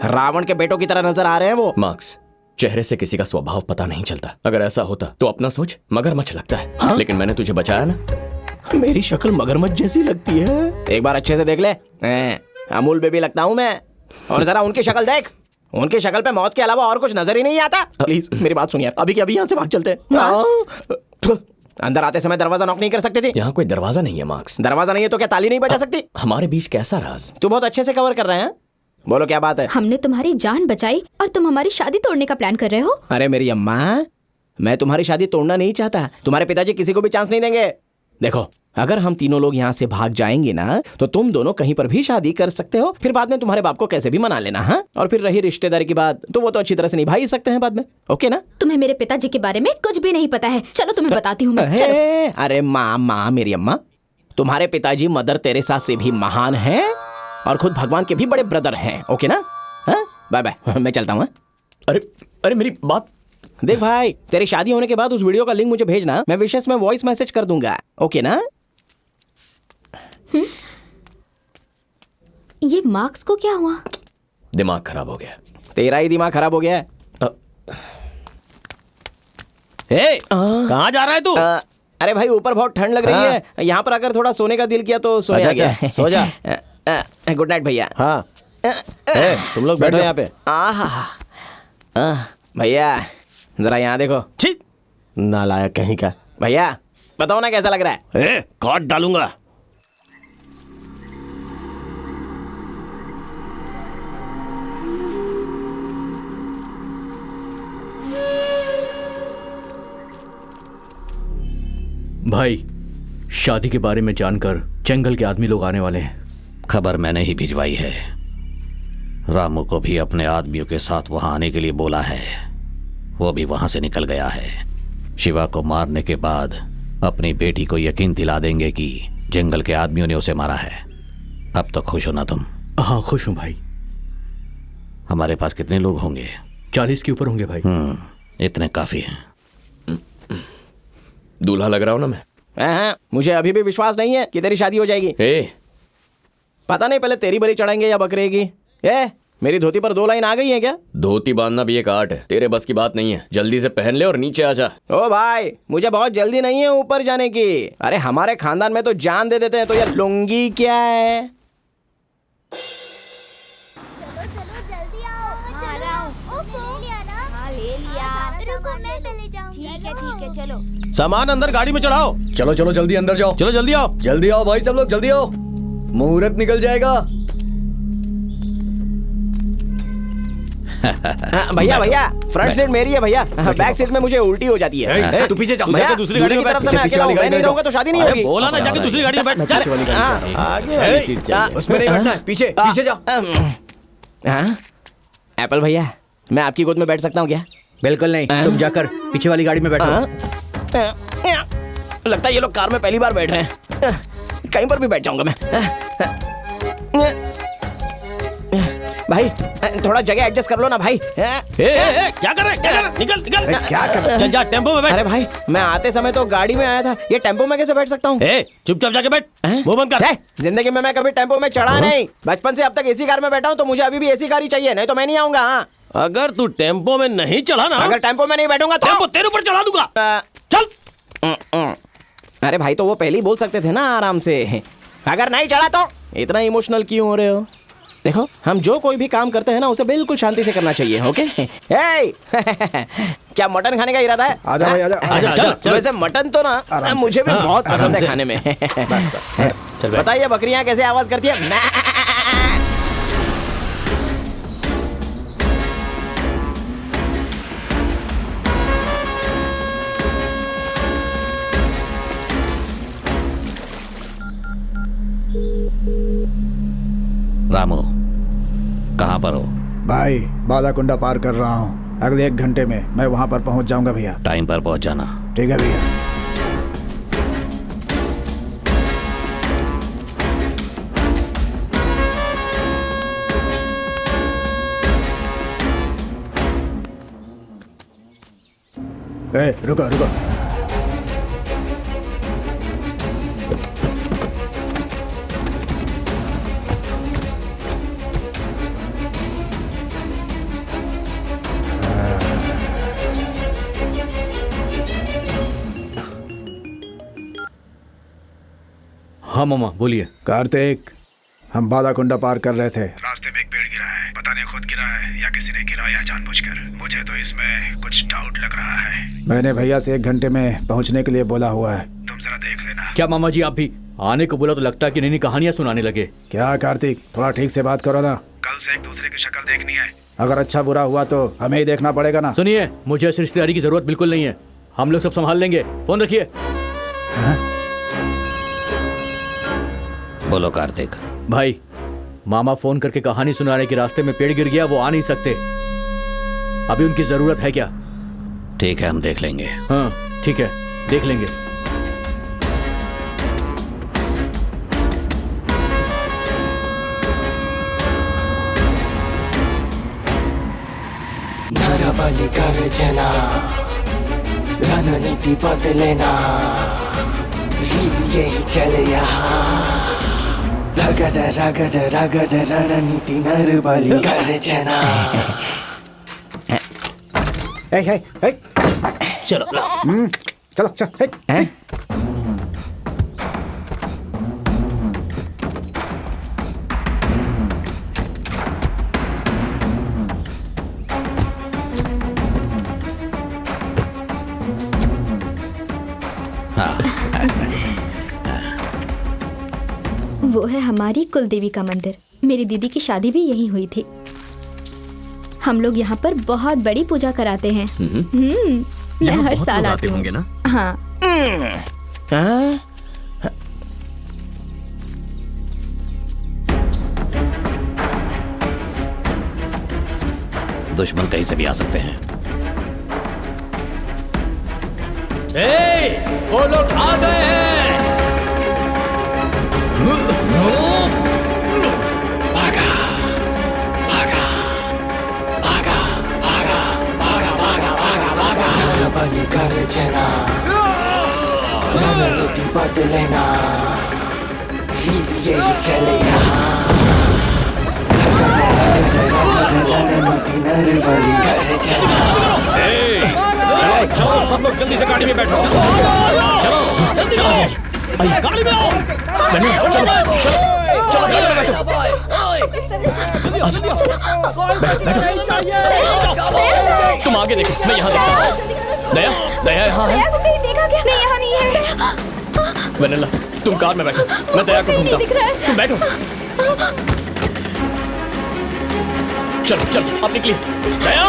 रावण के बेटों की तरह नजर आ रहे हैं वो। मार्क्स, चेहरे से किसी का स्वभाव पता नहीं चलता। अगर ऐसा होता तो अपना सोच मगरमच्छ लगता है। हाँ? लेकिन मैंने तुझे बचाया ना। मेरी शक्ल मगरमच्छ जैसी लगती है। एक बार अच्छे से देख ले। अमूल बेबी लगता हूँ मैं। और जरा उनकी शक्ल देख, उनकी शक्ल पे मौत के अलावा और कुछ नजर ही नहीं आता। प्लीज मेरी बात सुन यार, अभी के अभी यहाँ से भाग चलते हैं। अंदर आते समय दरवाजा नॉक नहीं कर सकते थे? यहाँ कोई दरवाजा नहीं है मार्क्स। दरवाजा नहीं है तो क्या ताली नहीं बजा सकती? हमारे बीच कैसा राज? तू बहुत अच्छे से कवर कर रहे हैं। बोलो क्या बात है? हमने तुम्हारी जान बचाई और तुम हमारी शादी तोड़ने का प्लान कर रहे हो? अरे मेरी अम्मा, मैं तुम्हारी शादी तोड़ना नहीं चाहता। तुम्हारे पिताजी किसी को भी चांस नहीं देंगे। देखो, अगर हम तीनों लोग यहाँ से भाग जाएंगे ना तो तुम दोनों कहीं पर भी शादी कर सकते हो। फिर बाद में तुम्हारे बाप को कैसे भी मना लेना। हाँ, और फिर रही रिश्तेदारी की बात तो वो तो अच्छी तरह से निभा ही सकते हैं बाद में। ओके ना? तुम्हें मेरे पिताजी के बारे में कुछ भी नहीं पता है। चलो तुम्हें बताती हूँ मैं। चलो। अरे माँ मेरी अम्मा, तुम्हारे पिताजी मदर तेरेसा से भी महान हैं और खुद भगवान के भी बड़े ब्रदर हैं। ओके ना? बाय बाय, मैं चलता हूँ। अरे मेरी बात देख भाई, तेरी शादी होने के बाद उस वीडियो का लिंक मुझे भेजना, मैं विशेष में वॉइस मैसेज कर दूंगा। ओके ना? ये मार्क्स को क्या हुआ? दिमाग खराब हो गया। तेरा ही दिमाग खराब हो गया है। कहाँ जा रहा है तू? अरे भाई, ऊपर बहुत ठंड लग रही है। यहाँ पर अगर थोड़ा सोने का दिल किया तो सो गया। सो जा। गुड नाइट भैया। हाँ, तुम लोग बैठो यहाँ पे। भैया जरा यहाँ देखो। छी, नालायक कहीं का। भैया बताओ ना कैसा लग रहा है? काट डालूंगा। भाई, शादी के बारे में जानकर जंगल के आदमी लोग आने वाले हैं। खबर मैंने ही भिजवाई है। रामू को भी अपने आदमियों के साथ वहां आने के लिए बोला है। वो भी वहां से निकल गया है। शिवा को मारने के बाद अपनी बेटी को यकीन दिला देंगे कि जंगल के आदमियों ने उसे मारा है। अब तो खुश हो ना तुम? हाँ, खुश हूँ भाई। हमारे पास कितने लोग होंगे? 40 के ऊपर होंगे भाई। इतने काफी हैं। दूल्हा लग रहा हूं ना मैं? हाँ, मुझे अभी भी विश्वास नहीं है कि तेरी शादी हो जाएगी। पता नहीं पहले तेरी बलि चढ़ाएंगे या बकरे की। मेरी धोती पर 2 लाइन आ गई है क्या? धोती बांधना भी एक आर्ट है, तेरे बस की बात नहीं है। जल्दी से पहन ले और नीचे आ जा। ओ भाई, मुझे बहुत जल्दी नहीं है ऊपर जाने की। अरे हमारे खानदान में तो जान दे देते हैं, तो ये लुंगी क्या है? ठीक है चलो। सामान अंदर गाड़ी में चढ़ाओ। चलो चलो जल्दी अंदर जाओ। चलो जल्दी आओ। जल्दी आओ भाई सब लोग, जल्दी आओ, मुहूर्त निकल जाएगा। भैया भैया, फ्रंट सीट मेरी है भैया, बैक सीट में मुझे उल्टी हो जाती है। तू पीछे जा, जाके दूसरी गाड़ी में बैठ। मैं नहीं रहूंगा तो शादी नहीं होगी। बोला ना, जाके दूसरी गाड़ी में बैठ। पीछे वाली गाड़ी से। आगे वाली सीट चाहिए। उसमें नहीं बैठना है, पीछे पीछे जाओ। एप्पल भैया, मैं आपकी गोद में बैठ सकता हूँ क्या? बिल्कुल नहीं, तुम जाकर पीछे वाली गाड़ी में बैठो। लगता है ये लोग कार में पहली बार बैठ रहे हैं। कहीं पर भी बैठ जाऊंगा मैं। भाई थोड़ा जगह एडजस्ट कर लो ना भाई। क्या कर रहे हैं? निकल निकल। क्या कर रहे हैं? चल जा टेम्पो में बैठ। अरे भाई, मैं आते समय तो गाड़ी में आया था, ये टेम्पो में कैसे बैठ सकता हूँ? चुपचाप जाके बैठ, मुंह बंद कर। जिंदगी में मैं कभी टेम्पो में चढ़ा नहीं। बचपन से अब तक एसी कार में बैठा हूँ, तो मुझे अभी भी एसी कार ही चाहिए, नहीं तो मैं नहीं आऊंगा। अगर तू टेम्पो में नहीं चढ़ा ना, अगर टेम्पो में नहीं बैठूंगा तो टेम्पो तेरे ऊपर चढ़ा दूंगा। चल। अरे भाई, तो वो पहले ही बोल सकते थे ना आराम से। अगर नहीं चढ़ा तो इतना इमोशनल क्यों हो रहे हो? देखो, हम जो कोई भी काम करते हैं ना, उसे बिल्कुल शांति से करना चाहिए। ओके? क्या मटन खाने का इरादा है? आजा भाई आजा। वैसे मटन तो ना मुझे भी बहुत पसंद है खाने में। बस बताइए बकरियां कैसे आवाज करती है? रामू, कहाँ पर हो? भाई, बालाकुंडा पार कर रहा हूँ। अगले 1 घंटे में मैं वहाँ पर पहुँच जाऊँगा भैया। टाइम पर पहुँच जाना। ठीक है भैया। रुको रुको। हाँ मामा बोलिए। कार्तिक, हम बालाकुंडा पार कर रहे थे, रास्ते में एक पेड़ गिरा है। पता नहीं खुद गिरा है या किसी ने गिराया जानबूझकर। मुझे तो इसमें कुछ डाउट लग रहा है। मैंने भैया से 1 घंटे में पहुंचने के लिए बोला हुआ है, तुम जरा देख लेना। क्या मामा जी, आप भी आने को बोला तो लगता है कि नई नई कहानियां सुनाने लगे। क्या कार्तिक, थोड़ा ठीक से बात करो ना। कल से एक दूसरे की शक्ल देखनी है। अगर अच्छा बुरा हुआ तो हमें ही देखना पड़ेगा ना। सुनिए, मुझे इस रिश्तेदारी की जरूरत बिल्कुल नहीं है। हम लोग सब संभाल लेंगे। फोन रखिए। बोलो कार्तिक। भाई, मामा फोन करके कहानी सुना रहे कि रास्ते में पेड़ गिर गया, वो आ नहीं सकते। अभी उनकी जरूरत है क्या? ठीक है, हम देख लेंगे। हाँ ठीक है, देख लेंगे। नरबली गर्जना, रणनीति बदलेना, रीत यही चले यहाँ। रगड़ रगड़ रगड़ रणनीति नरबली गर्जना। चलो चलो चलो। वो है हमारी कुलदेवी का मंदिर। मेरी दीदी की शादी भी यहीं हुई थी। हम लोग यहाँ पर बहुत बड़ी पूजा कराते हैं। मैं हर साल आती हूँ ना। हाँ। दुश्मन कहीं से भी आ सकते हैं। वो लोग आ गए हैं। भागा भागा भागा भागा भागा भागा भागा भागा। नरबली गर्जना, रणनीति बदलेना, रीत यही चले यहाँ। रणनीति नरबली गर्जना। चलो चलो सब लोग जल्दी से गाड़ी में बैठो। चलो चलो गाड़ी में आओ। तुम आगे देखो, मैं यहाँ देखता हूँ। दया, दया यहाँ है। दया को कहीं देखा क्या? नहीं, यहाँ नहीं है। वेनिला, तुम कार में बैठो, मैं दया को कहीं नहीं ढूंढता दिख रहा हूँ। है। तुम बैठो। चलो चलो, अब निकलिए। दया।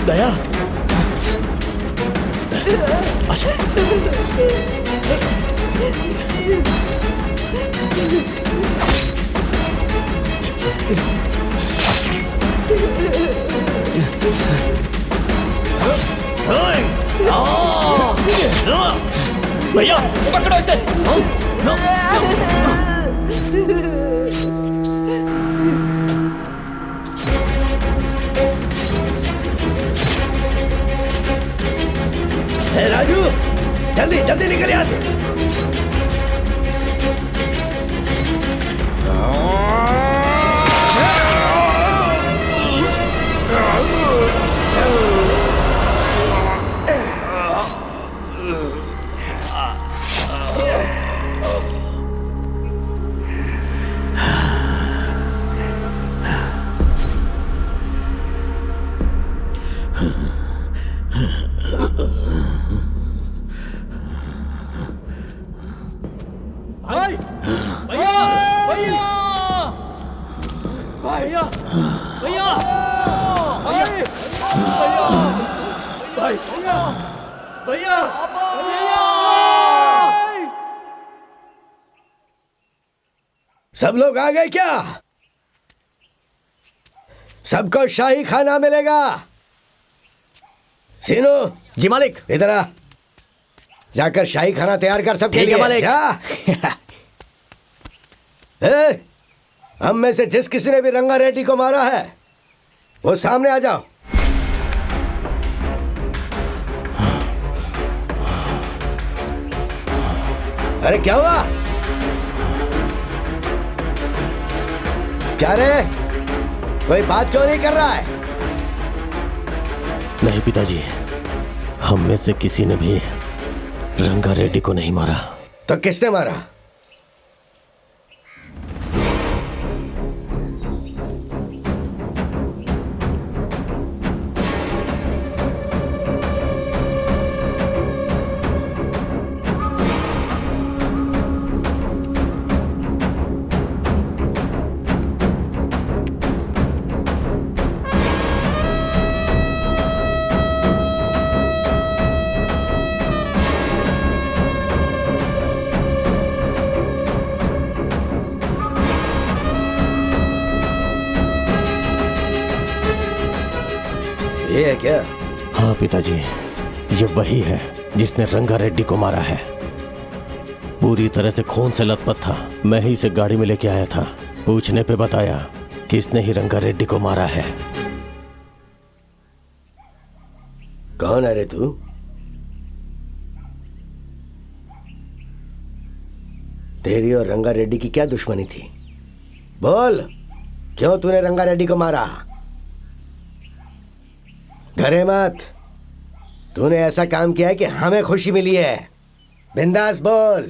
दया, भैया पकड़ो इसे। राजू, जल्दी जल्दी निकल यहाँ से। सब लोग आ गए क्या? सबको शाही खाना मिलेगा। सीनू। जी मालिक। इधर आ, जाकर शाही खाना तैयार कर सबके लिए। मालिक। जा। हम में से जिस किसी ने भी रंगा रेड्डी को मारा है वो सामने आ जाओ। अरे क्या हुआ? क्या रे, कोई बात क्यों नहीं कर रहा है? नहीं पिताजी, हम में से किसी ने भी रंगा रेड्डी को नहीं मारा। तो किसने मारा? ये है क्या? हाँ पिताजी, ये वही है जिसने रंगा रेड्डी को मारा है। पूरी तरह से खून से लथपथ था। मैं ही इसे गाड़ी में लेके आया था। पूछने पे बताया कि इसने ही रंगा रेड्डी को मारा है। कौन है रे तू? तेरी और रंगा रेड्डी की क्या दुश्मनी थी? बोल, क्यों तूने रंगा रेड्डी को मारा? डरे मत, तूने ऐसा काम किया है कि हमें खुशी मिली है। बिंदास बोल।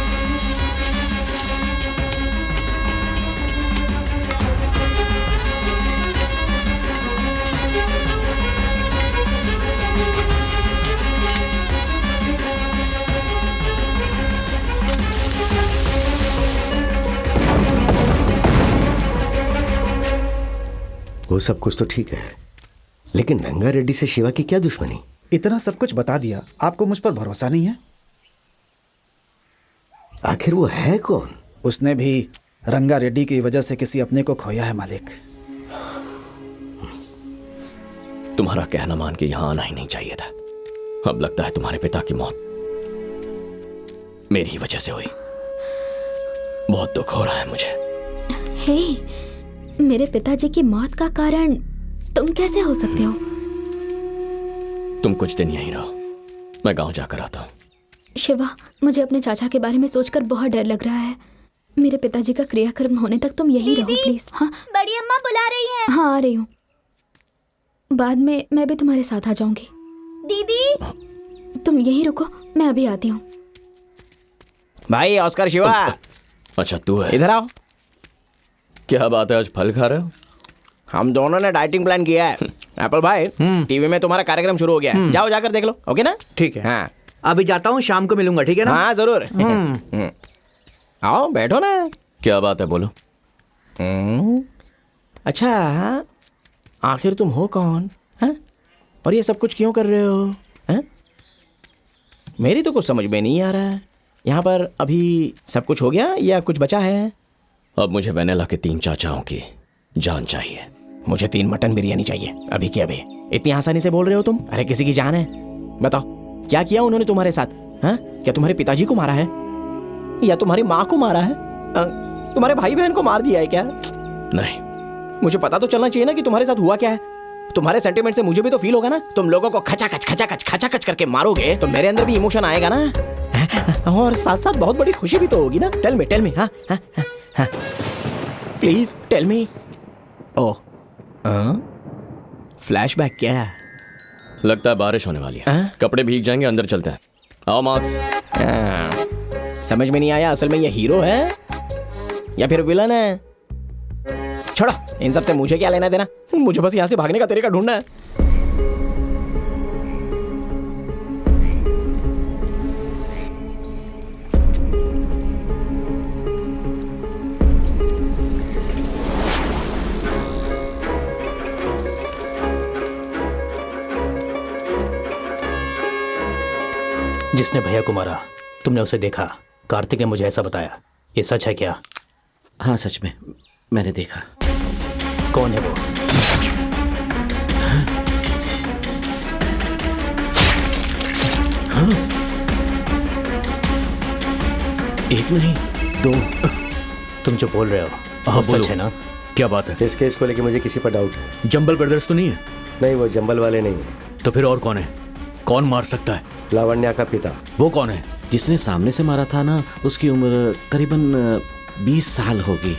वो सब कुछ तो ठीक है, लेकिन रंगा रेड्डी से शिवा की क्या दुश्मनी? इतना सब कुछ बता दिया, आपको मुझ पर भरोसा नहीं है? आखिर वो है कौन? उसने भी रंगा रेड्डी की वजह से किसी अपने को खोया है मालिक। तुम्हारा कहना मान के यहां आना ही नहीं चाहिए था। अब लगता है तुम्हारे पिता की मौत मेरी ही वजह से हुई। बहुत दुख हो रहा है मुझे। हे, मेरे पिताजी की मौत का कारण तुम कैसे हो सकते हो? तुम कुछ दिन यहीं रहो, मैं गांव जाकर आता हूँ। शिवा, मुझे अपने चाचा के बारे में सोचकर बहुत डर लग रहा है। मेरे पिताजी का क्रियाक्रम होने तक तुम यहीं रहो प्लीज। हाँ, बड़ी अम्मा बुला रही है। हाँ, आ रही हूँ। बाद में मैं भी तुम्हारे साथ आ जाऊंगी। दीदी, तुम यहीं रुको, मैं अभी आती हूँ। भाई ऑस्कर शिवा। अच्छा तू है? इधर आओ। क्या बात है, आज फल खा रहे हो? हम दोनों ने डाइटिंग प्लान किया है। एप्पल भाई, टीवी में तुम्हारा कार्यक्रम शुरू हो गया है, जाओ जाकर देख लो। ओके ना? ठीक है। हाँ, अभी जाता हूँ, शाम को मिलूंगा, ठीक है ना? हाँ जरूर। आओ बैठो ना। क्या बात है, बोलो। अच्छा, आखिर तुम हो कौन है? और ये सब कुछ क्यों कर रहे हो है? मेरी तो कुछ समझ में नहीं आ रहा है। यहाँ पर अभी सब कुछ हो गया या कुछ बचा है? अब मुझे वेनेला के 3 चाचाओं की जान चाहिए। मुझे 3 मटन बिरयानी चाहिए, अभी के अभी। इतनी आसानी से बोल रहे हो तुम? अरे किसी की जान है। बताओ क्या किया उन्होंने तुम्हारे साथ? हाँ, क्या तुम्हारे पिताजी को मारा है या तुम्हारी माँ को मारा है? तुम्हारे भाई बहन को मार दिया है क्या? नहीं, मुझे पता तो चलना चाहिए ना कि तुम्हारे साथ हुआ क्या है। तुम्हारे सेंटीमेंट से मुझे भी तो फील होगा ना। तुम लोगों को खचाखच करके मारोगे तो मेरे अंदर भी इमोशन आएगा ना, और साथ साथ बहुत बड़ी खुशी भी तो होगी ना। Tell me. हाँ, please tell me. Oh, flashback क्या? लगता है बारिश होने वाली है। कपड़े भीग जाएंगे, अंदर चलते हैं। आओ मार्क्स। समझ में नहीं आया, असल में ये हीरो है या फिर विलन है? छोड़ो, इन सब से मुझे क्या लेना देना। मुझे बस यहाँ से भागने का तरीका ढूंढना है। जिसने भैया को मारा, तुमने उसे देखा। कार्तिक ने मुझे ऐसा बताया, ये सच है क्या? हाँ सच में, मैंने देखा। कौन है वो? हाँ? एक नहीं, 2। तुम जो बोल रहे हो हाँ, सच है ना? क्या बात है? इस केस को लेके मुझे किसी पर डाउट है। जंबल ब्रदर्स तो नहीं है? नहीं, वो जंबल वाले नहीं है। तो फिर और कौन है? कौन मार सकता है? लावण्या का पिता। वो कौन है? जिसने सामने से मारा था ना, उसकी उम्र करीबन 20 साल होगी,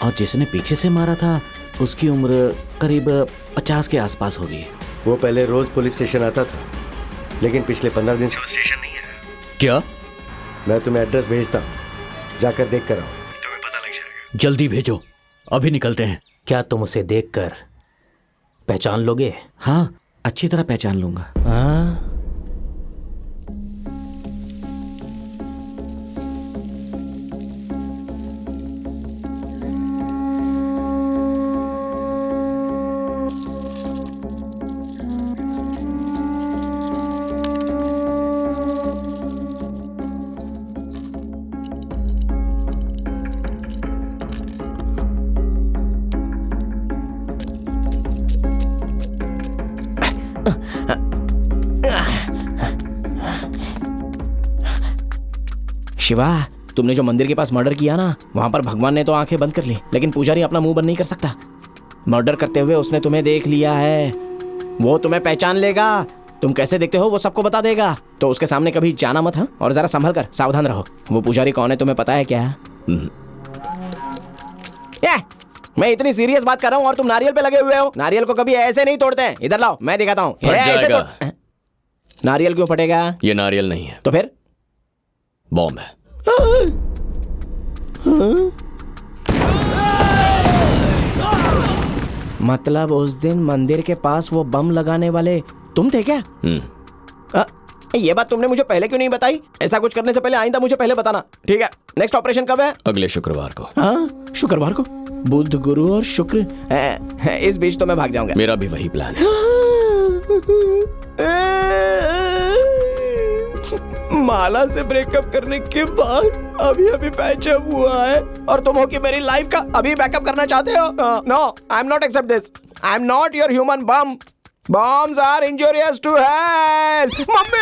और जिसने पीछे से मारा था उसकी उम्र करीब 50 के आसपास होगी। वो पहले रोज पुलिस स्टेशन आता था, लेकिन पिछले 15 दिन से वो स्टेशन नहीं है। क्या? मैं तुम्हें एड्रेस भेजता हूँ, जाकर देख कर आओ, तुम्हें पता लग जाएगा। जल्दी भेजो, अभी निकलते हैं। क्या तुम उसे देखकर पहचान लोगे? हाँ, अच्छी तरह पहचान लूंगा। हाँ, शिवा, तुमने जो मंदिर के पास मर्डर किया ना, वहां पर भगवान ने तो आंखें बंद कर ली, लेकिन पुजारी अपना मुंह बंद नहीं कर सकता। मर्डर करते हुए उसने तुम्हें देख लिया है, वो तुम्हें पहचान लेगा। तुम कैसे देखते हो वो सबको बता देगा, तो उसके सामने कभी जाना मत। हाँ, और जरा संभल कर, सावधान रहो। वो पुजारी कौन है तुम्हें पता है क्या? मैं इतनी सीरियस बात कर रहा हूँ और तुम नारियल पे लगे हुए हो। नारियल को कभी ऐसे नहीं तोड़ते हैं। इधर लाओ, मैं दिखाता हूँ। नारियल क्यों फटेगा? ये नारियल नहीं है। तो फिर? बॉम्ब है। मतलब उस दिन मंदिर के पास वो बम लगाने वाले तुम थे क्या? ये बात तुमने मुझे पहले क्यों नहीं बताई? ऐसा कुछ करने से पहले आइंदा मुझे पहले बताना, ठीक है? नेक्स्ट ऑपरेशन कब है? अगले शुक्रवार को। हाँ, शुक्रवार को? बुध गुरु और शुक्र। इस बीच तो मैं भाग जाऊंगा। मेरा भी वही प्लान है। माला से ब्रेकअप करने के बाद अभी पैचअप हुआ है और तुम हो कि मेरी लाइफ का अभी बैकअप करना चाहते हो? No, I am not accept this. I am not your human bomb. Bombs are injurious to health. Mummy!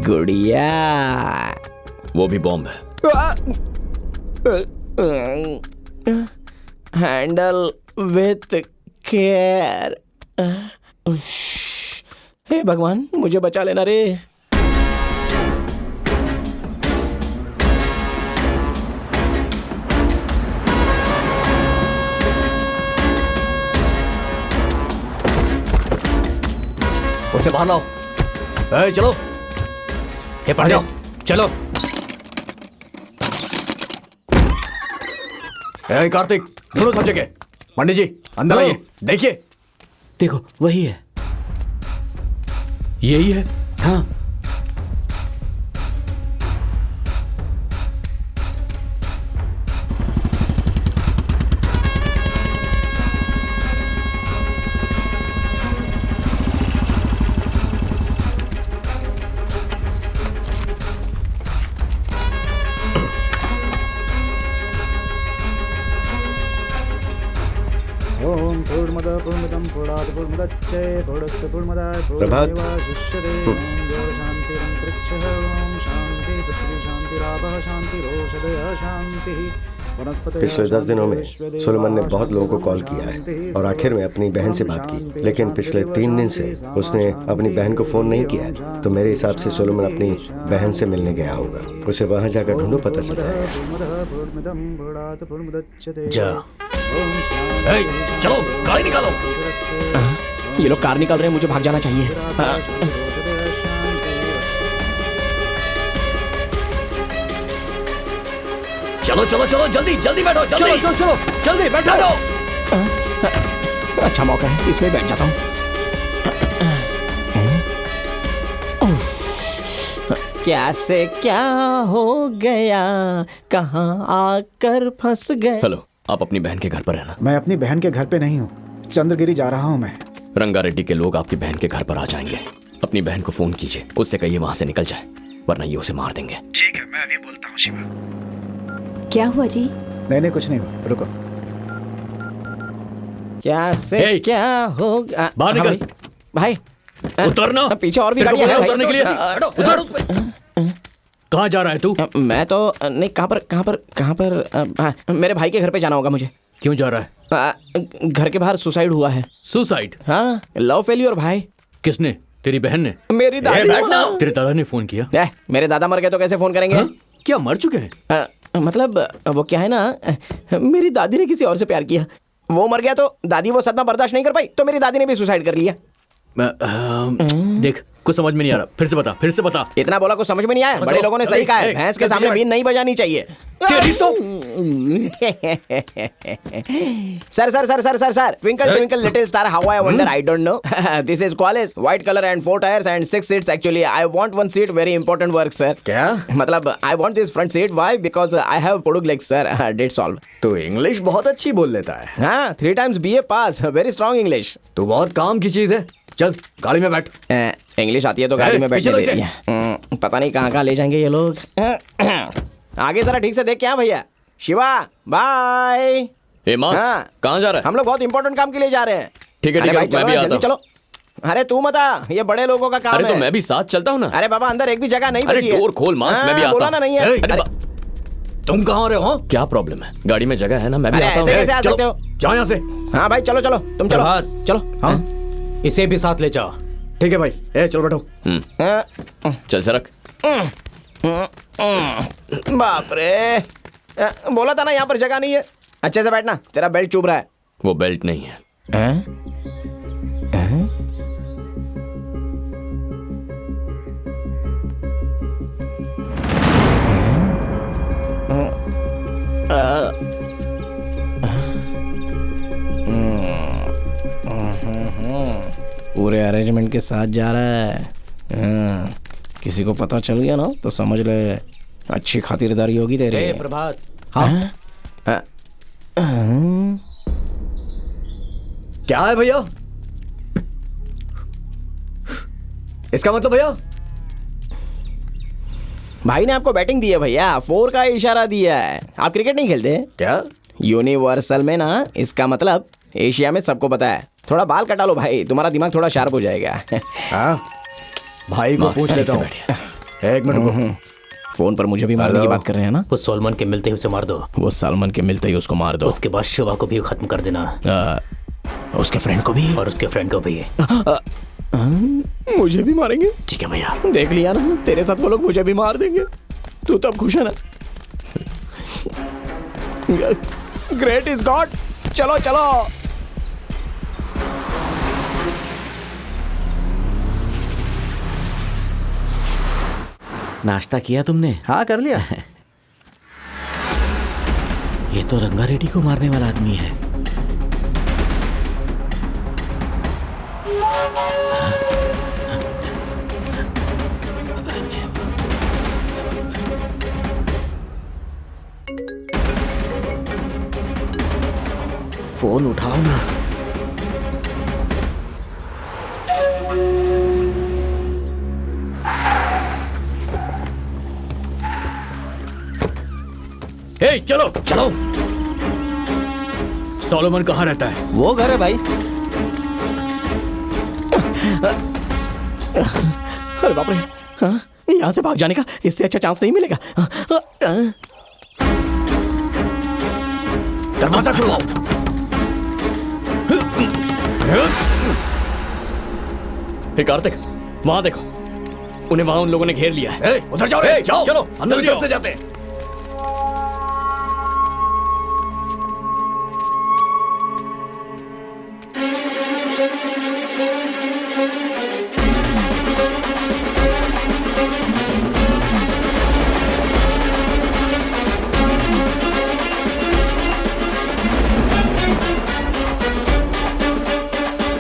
गुड़िया, वो भी बॉम्ब है। Handle with care. हे भगवान, मुझे बचा लेना रे। उसे बाहर लाओ। चलो, हे पांडे, चलो। कार्तिक, ढूंढो सब जगह। पंडित जी अंदर आइए, देखिए। देखो, वही है, यही है। हाँ, ओम पूर्णमदः पूर्णमिदं पूर्णात् पूर्णमुदच्यते पूर्णस्य पूर्णमादाय पूर्णमेवावशिष्यते। ओम देव शान्तिरन्तरिक्षः। ओम शान्ति पृथ्वी शान्तिरापः शान्तिरोषधयः शान्तिः। पिछले 10 दिनों में सुलेमान ने बहुत लोगों को कॉल किया है और आखिर में अपनी बहन से बात की, लेकिन पिछले 3 दिन से उसने अपनी बहन को फोन नहीं किया है। तो मेरे हिसाब से सुलेमान अपनी बहन से मिलने गया होगा। उसे वहां जाकर ढूंढो, पता चलता है। जा। चलो, गाड़ी निकालो। ये लोग कार निकाल रहे हैं, मुझे भाग जाना चाहिए। चलो चलो चलो, जल्दी जल्दी बैठो। जल्दी चलो चलो, जल्दी बैठो। अच्छा मौका है, इसमें बैठ जाता हूँ। क्या से क्या हो गया, कहाँ आकर फंस गए। हेलो, आप अपनी बहन के घर पर रहना। मैं अपनी बहन के घर पे नहीं हूँ, चंद्रगिरी जा रहा हूँ मैं। रंगारेड्डी के लोग आपकी बहन के घर पर आ जाएंगे। अपनी बहन को फोन कीजिए, उससे कहिए वहां से निकल जाए, वरना ये उसे मार देंगे। ठीक है, मैं अभी बोलता हूँ। शिवा, क्या हुआ जी? नहीं कुछ नहीं हुआ, रुको। क्या से क्या होगा। बाहर निकल भाई। उतरना। पीछे और भी गाड़ियां हैं उतरने के लिए। कहाँ जा रहा है तू? मैं तो नहीं, कहाँ पर मेरे भाई के घर पे जाना होगा मुझे। क्यों जा रहा है? घर के बाहर सुसाइड हुआ है। सुसाइड? हाँ, लव फेल्योर भाई। किसने? तेरी बहन ने? मेरी दादी। तेरे दादा ने फोन किया? मेरे दादा मर गए तो कैसे फोन करेंगे? क्या मर चुके हैं? मतलब वो क्या है ना, मेरी दादी ने किसी और से प्यार किया, वो मर गया तो दादी वो सदमा बर्दाश्त नहीं कर पाई, तो मेरी दादी ने भी सुसाइड कर लिया। देख, कुछ समझ में नहीं आ रहा, फिर से बता। इतना बोला कुछ समझ में नहीं आया? बड़े लोगों ने सही कहा है, भैंस के सामने बीन नहीं बजानी चाहिए। Sir, twinkle little star, how I wonder, I don't know. This is Qualis, white color and 4 tires and 6 seats actually. I want one seat, very important work sir. क्या? मतलब I want this front seat, why? Because I have podug legs sir. That's all. तू English बहुत अच्छी बोल लेता है। हाँ, 3 times BA pass, very strong English. तू बहुत काम की चीज है। चल गाड़ी में बैठ। इंग्लिश आती है तो गाड़ी में बैठने दे रही है। पता नहीं कहाँ ले जाएंगे ये लोग। आगे जरा ठीक से देख क्या भैया। शिवा बाय। कहाँ जा रहा है? हम लोग बहुत इंपॉर्टेंट काम के लिए जा रहे हैं। ठीक है, मैं भी आता हूँ। चलो। अरे तू मत आ, ये बड़े लोगों का काम है। अरे तो मैं भी साथ चलता हूँ ना। अरे बाबा, अंदर एक भी जगह नहीं बची है। अरे डोर खोल मांस, मैं भी आता हूँ। बोला ना नहीं है। तुम कहाँ रहे हो? क्या प्रॉब्लम है? गाड़ी में जगह है ना, मैं भी आता हूँ। कैसे आ सकते हो? जाओ यहाँ से। हाँ भाई, चलो तुम चलो। हाँ, इसे भी साथ ले जाओ। ठीक है भाई, चलो बैठो। चल सरक। बाप रे, बोला था ना यहाँ पर जगह नहीं है। अच्छे से बैठना, तेरा बेल्ट चुभ रहा है। वो बेल्ट नहीं है। पूरे अरेंजमेंट के साथ जा रहा है। हाँ, किसी को पता चल गया ना तो समझ ले अच्छी खातिरदारी होगी तेरे। ए प्रभात। हाँ? क्या है भैया? इसका मतलब भैया? भाई ने आपको बैटिंग दी है भैया, 4 का इशारा दिया है। आप क्रिकेट नहीं खेलते क्या? यूनिवर्सल में ना इसका मतलब एशिया में सबको पता है। थोड़ा बाल कटा लो भाई, तुम्हारा दिमाग थोड़ा शार्प हो जाएगा। हाँ? भाई को पूछ लेता हूँ। एक मिनट रुको। फोन पर मुझे भी मारने की बात कर रहे हैं ना? वो सलमान के मिलते ही उसे मार दो। वो सलमान के मिलते ही उसको मार दो। उसके बाद शिवा को भी खत्म कर देना। उसके फ्रेंड को भी? और उसके फ्रेंड को भी। मुझे भी मारेंगे? ठीक है भैया। देख लिया ना, तेरे साथ वो लोग मुझे भी मार देंगे। तू तो अब खुश है ना? Great is God. चलो चलो। नाश्ता किया तुमने? हाँ कर लिया। ये तो रंगा रेड्डी को मारने वाला आदमी है। फोन उठाओ ना। ए, चलो चलो। सोलोमन कहाँ रहता है? वो घर है भाई। अरे बाप रे, हाँ? यहाँ से भाग जाने का इससे अच्छा चांस नहीं मिलेगा। दरवाजा खोलो। हे कार्तिक, वहां देखो, उन्हें वहां उन लोगों ने घेर लिया है। उधर जाओ रे, जाओ। चलो अंदर की तरफ से जाते हैं।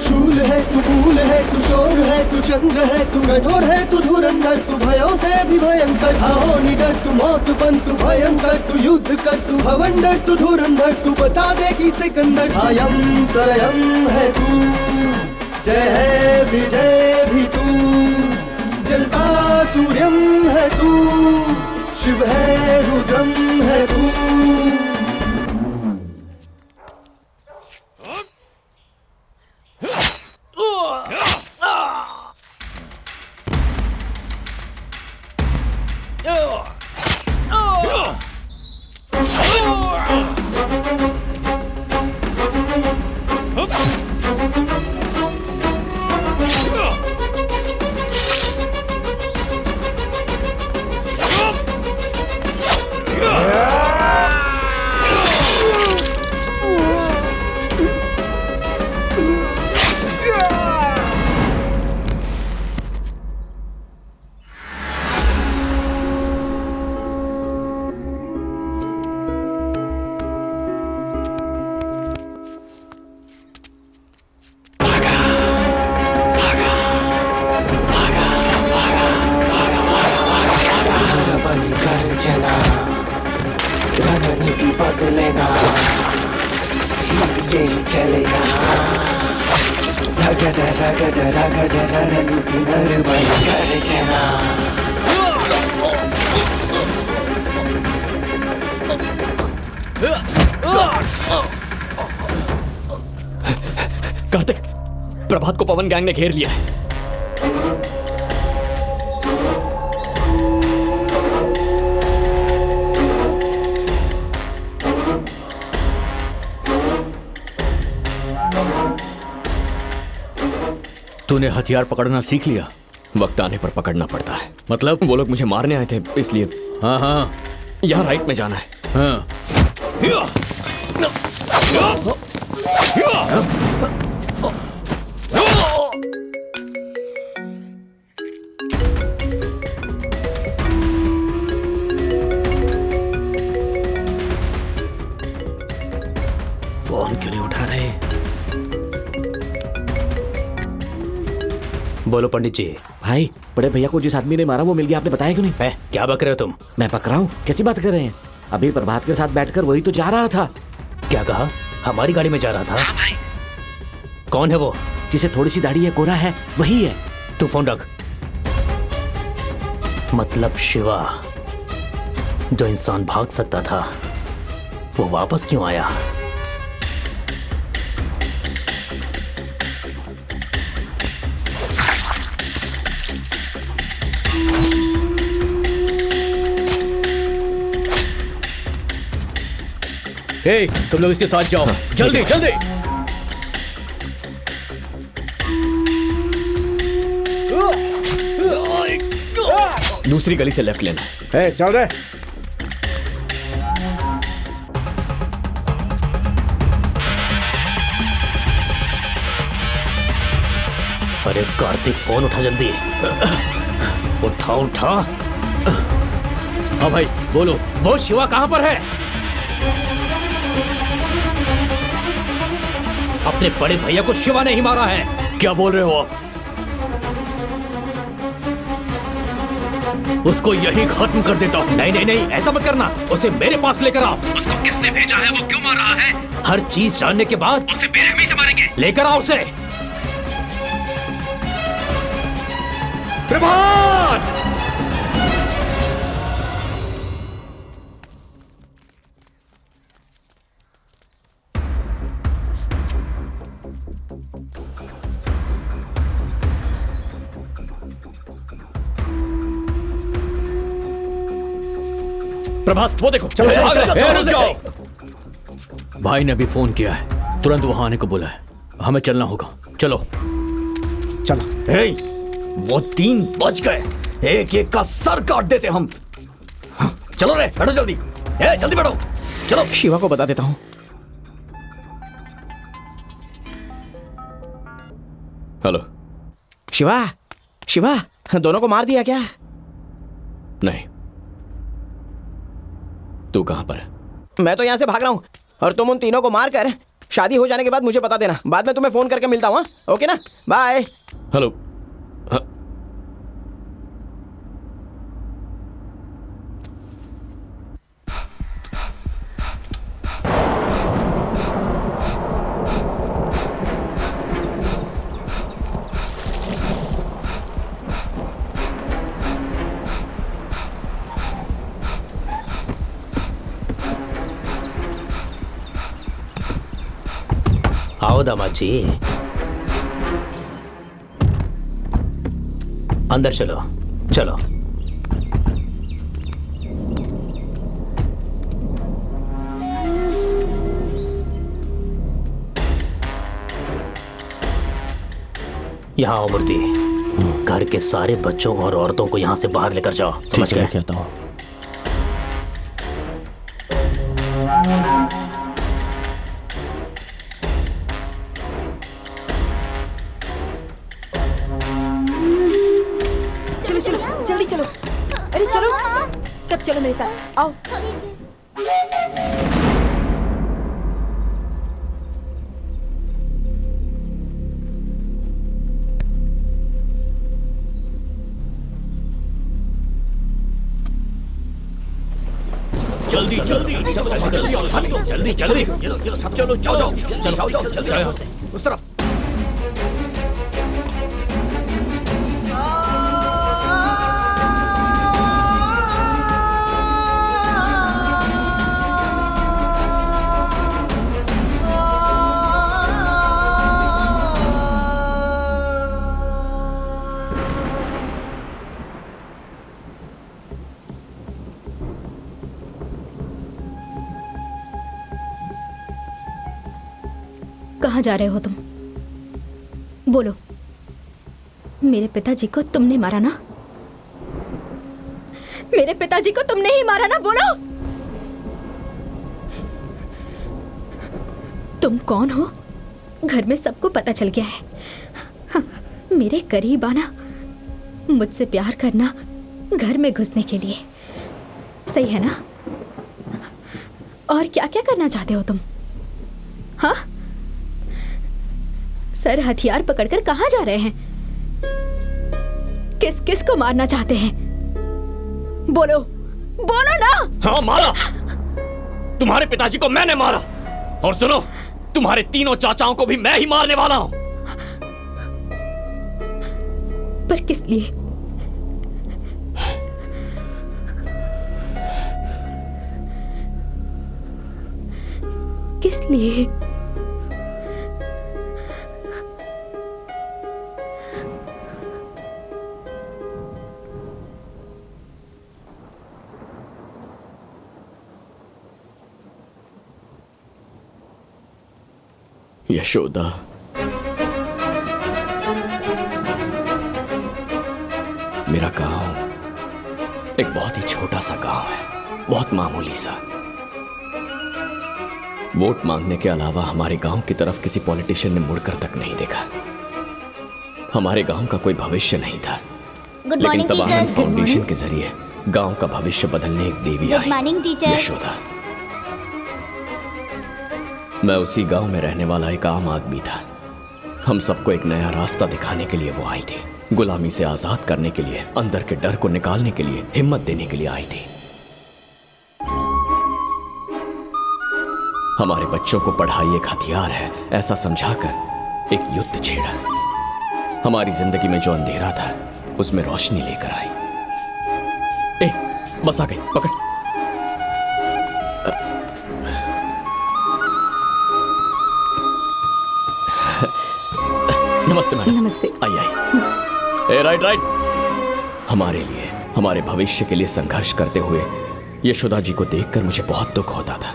शूल है तू, भूल है तू, शोर है तू, चंद्र है तू, कठोर है तू, धुरंधर तू, भयों से भी भयंकर, आओ निडर तू, मौत बन तू, भयंकर तू, युद्ध कर तू, भवंडर तू, धुरंधर तू, बता दे कि सिकंदर। अयम त्रयम है तू, जय है विजय भी तू, जलता सूर्यम है तू, शिव है रुद्रम है तू। रणनीति बदलेना, यही चले यहाँ। रगड़ रगड़ रगड़ रणनीति नरबल कर जना। कार्तिक, प्रभात को पवन गैंग ने घेर लिया है। तूने हथियार पकड़ना सीख लिया? वक्त आने पर पकड़ना पड़ता है। मतलब? वो लोग मुझे मारने आए थे इसलिए। हाँ हाँ, यहाँ राइट में जाना है। हाँ। फोन क्यों नहीं उठा रहे? बोलो पंडित जी। भाई बड़े भैया को जिस आदमी ने मारा वो मिल गया, आपने बताया क्यों नहीं? क्या बक रहे हो तुम? मैं पक रहा हूँ? कैसी बात कर रहे हैं? अभी प्रभात के साथ बैठकर वही तो जा रहा था। क्या कहा? हमारी गाड़ी में जा रहा था? हाँ भाई। कौन है वो? जिसे थोड़ी सी दाढ़ी है, गोरा है, वही है। तू फोन रख। मतलब शिवा, जो इंसान भाग सकता था वो वापस क्यों आया? हे, तुम लोग इसके साथ जाओ। जल्दी जल्दी। दूसरी गली से लेफ्ट लेना। ए, चल रहे। अरे कार्तिक, फोन उठा जल्दी। उठा उठा। हाँ भाई बोलो। वो शिवा कहां पर है? अपने बड़े भैया को शिवा ने ही मारा है। क्या बोल रहे हो आप? उसको यही खत्म कर देता हूँ। नहीं नहीं नहीं, ऐसा मत करना। उसे मेरे पास लेकर आओ। उसको किसने भेजा है, वो क्यों मार रहा है, हर चीज जानने के बाद उसे बेरहमी से मारेंगे। लेकर आओ उसे। प्रभात! प्रभात, वो देखो। चलो चलो चलो, चलो, रुक जाओ। भाई ने अभी फोन किया है, तुरंत वहां आने को बोला है। हमें चलना होगा, चलो चलो। वो 3 बज गए, एक एक का सर काट देते हम। चलो रे, बैठो जल्दी। जल्दी बैठो। चलो, शिवा को बता देता हूँ। हेलो शिवा। शिवा, दोनों को मार दिया क्या? नहीं। तू कहां पर है? मैं तो यहां से भाग रहा हूं और तुम उन तीनों को मार कर शादी हो जाने के बाद मुझे बता देना। बाद में तुम्हें फोन करके मिलता हूं। ओके ना? बाय। हेलो। आओ दामाद जी, अंदर चलो चलो। यहाँ आओ मूर्ति। घर के सारे बच्चों और औरतों को यहाँ से बाहर लेकर जाओ। समझ गए? कहता हूँ। जल्दी चलो। अरे चलो सब, चलो मेरे साथ आओ। जल्दी जल्दी जल्दी जल्दी चलो चलो चलो उस तरफ। कहाँ जा रहे हो तुम? बोलो। मेरे पिताजी को तुमने मारा ना? मेरे पिताजी को तुमने ही मारा ना? बोलो। तुम कौन हो? घर में सबको पता चल गया है। हाँ, मेरे करीब आना, मुझसे प्यार करना, घर में घुसने के लिए, सही है ना? और क्या क्या करना चाहते हो तुम? हाँ, सर हथियार पकड़कर कहाँ जा रहे हैं? किस किस को मारना चाहते हैं? बोलो बोलो ना। हाँ मारा, तुम्हारे पिताजी को मैंने मारा, और सुनो, तुम्हारे तीनों चाचाओं को भी मैं ही मारने वाला हूं। पर किस लिए? किस लिए? यशोदा, मेरा गांव एक बहुत ही छोटा सा गांव है, बहुत मामूली सा। वोट मांगने के अलावा हमारे गांव की तरफ किसी पॉलिटिशियन ने मुड़कर तक नहीं देखा। हमारे गांव का कोई भविष्य नहीं था, लेकिन तबाहन फाउंडेशन के जरिए गांव का भविष्य बदलने एक देवी आई, यशोदा। मैं उसी गांव में रहने वाला एक आम आदमी था। हम सबको एक नया रास्ता दिखाने के लिए वो आई थी, गुलामी से आजाद करने के लिए, अंदर के डर को निकालने के लिए, हिम्मत देने के लिए आई थी। हमारे बच्चों को पढ़ाई एक हथियार है ऐसा समझाकर एक युद्ध छेड़ा। हमारी जिंदगी में जो अंधेरा था उसमें रोशनी लेकर आई। बस आ गई, पकड़। नमस्ते मैडम। नमस्ते। आइए। राइट। हमारे लिए, हमारे भविष्य के लिए संघर्ष करते हुए यशोदा जी को देखकर मुझे बहुत दुख होता था।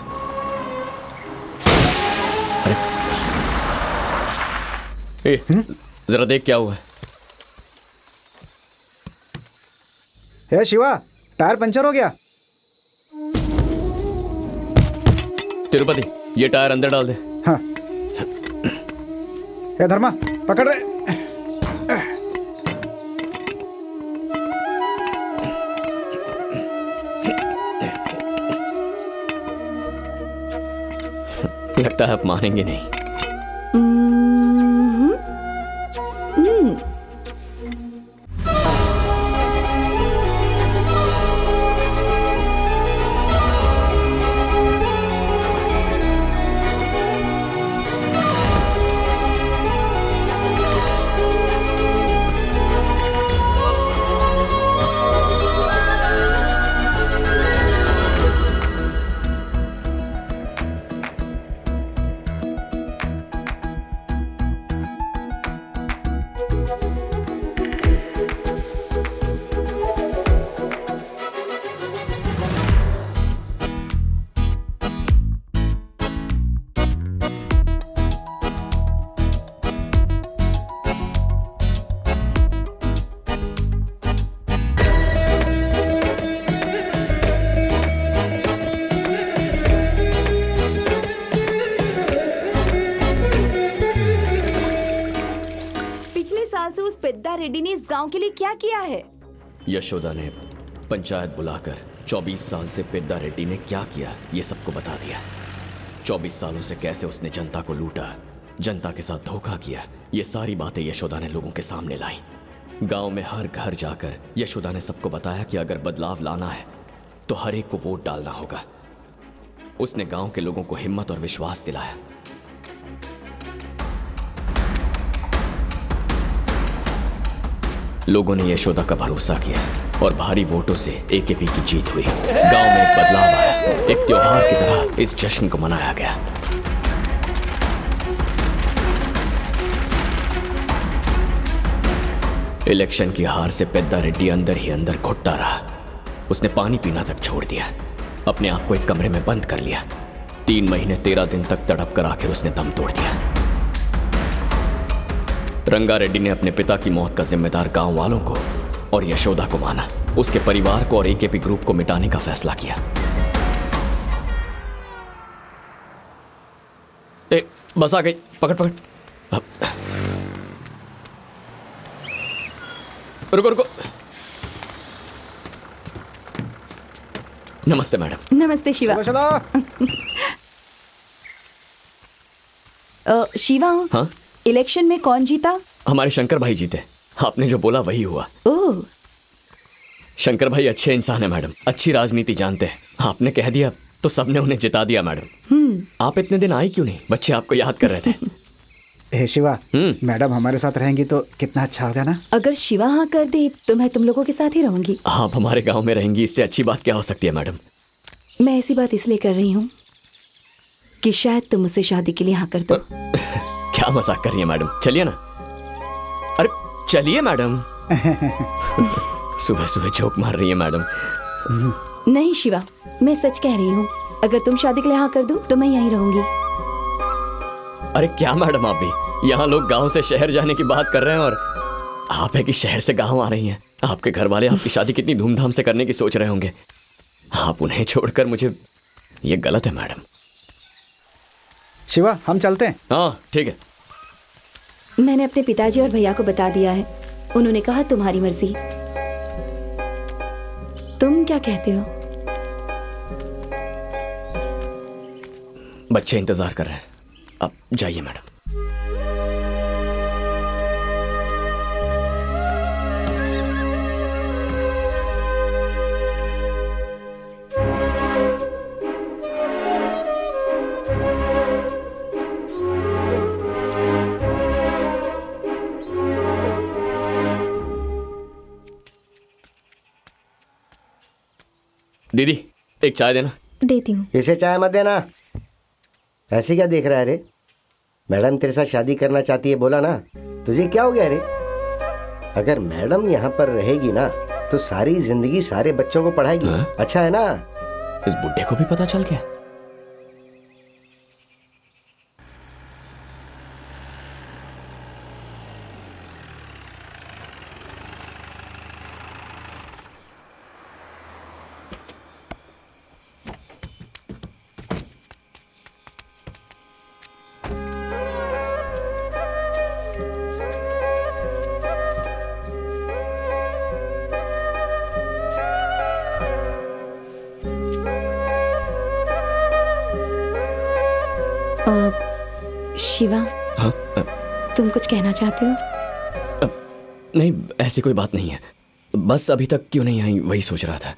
अरे जरा देख क्या हुआ है। हे शिवा, टायर पंचर हो गया। तिरुपति, ये टायर अंदर डाल दे। हाँ। हे धर्मा, पकड़ रहे। लगता है आप मानेंगे नहीं। रेड्डी ने इस गांव के लिए क्या किया है? यशोदा ने पंचायत बुलाकर 24 साल से पेद्दा रेड्डी ने क्या किया ये सबको बता दिया। 24 सालों से कैसे उसने जनता को लूटा, जनता के साथ धोखा किया, ये सारी बातें यशोदा ने लोगों के सामने लाई। गांव में हर घर जाकर यशोदा ने सबको बताया कि अगर बदलाव लाना है तो हर एक को वोट डालना होगा। उसने गांव के लोगों को हिम्मत और विश्वास दिलाया। लोगों ने यशोदा का भरोसा किया और भारी वोटों से एकेपी की जीत हुई। गांव में एक बदलाव आया, एक त्योहार की तरह इस जश्न को मनाया गया। इलेक्शन की हार से पेद्दा रेड्डी अंदर ही अंदर घुटता रहा। उसने पानी पीना तक छोड़ दिया, अपने आप को एक कमरे में बंद कर लिया। 3 महीने 13 दिन तक तड़प कर आखिर उसने दम तोड़ दिया। रंगा रेड्डी ने अपने पिता की मौत का जिम्मेदार गांव वालों को और यशोदा को माना। उसके परिवार को और एकेपी ग्रुप को मिटाने का फैसला किया। बस आ गई, पकड़ पकड़। रुको रुको। नमस्ते मैडम। नमस्ते शिवा। शिवा, हाँ? इलेक्शन में कौन जीता? हमारे शंकर भाई जीते। आपने जो बोला वही हुआ। ओह, शंकर भाई अच्छे इंसान है मैडम, अच्छी राजनीति जानते हैं। आपने कह दिया तो सबने उन्हें जिता दिया मैडम। आप इतने दिन आई क्यों नहीं? बच्चे आपको याद कर रहे थे। हे शिवा, मैडम हमारे साथ रहेंगी तो कितना अच्छा होगा ना। अगर शिवा हाँ कर दे तो मैं तुम लोगों के साथ ही रहूंगी। आप हमारे गांव में रहेंगी, इससे अच्छी बात क्या हो सकती है मैडम? मैं ऐसी बात इसलिए कर रही हूँ कि शायद तुम मुझसे शादी के लिए हाँ कर दो। क्या मजाक कर रही है मैडम? चलिए ना। अरे चलिए मैडम। सुबह सुबह जोक मार रही है मैडम। नहीं शिवा, मैं सच कह रही हूँ। अगर तुम शादी के लिए हाँ कर दो तो मैं यहीं रहूंगी। अरे क्या मैडम, आप भी यहाँ लोग गांव से शहर जाने की बात कर रहे हैं और आप है कि शहर से गांव आ रही हैं। आपके घर वाले आपकी शादी कितनी धूमधाम से करने की सोच रहे होंगे। आप उन्हें छोड़कर मुझे, ये गलत है मैडम। शिवा हम चलते हैं। हाँ ठीक है। मैंने अपने पिताजी और भैया को बता दिया है। उन्होंने कहा तुम्हारी मर्जी। तुम क्या कहते हो? बच्चे इंतजार कर रहे हैं, अब जाइए मैडम। दीदी एक चाय देना। देती हूँ। इसे चाय मत देना। ऐसे क्या देख रहा है रे? मैडम तेरे साथ शादी करना चाहती है, बोला ना। तुझे क्या हो गया रे? अगर मैडम यहाँ पर रहेगी ना तो सारी जिंदगी सारे बच्चों को पढ़ाएगी। अच्छा है ना? इस बुड्ढे को भी पता चल गया। शिवा, हाँ? तुम कुछ कहना चाहते हो? नहीं, ऐसी कोई बात नहीं है। बस अभी तक क्यों नहीं आई वही सोच रहा था।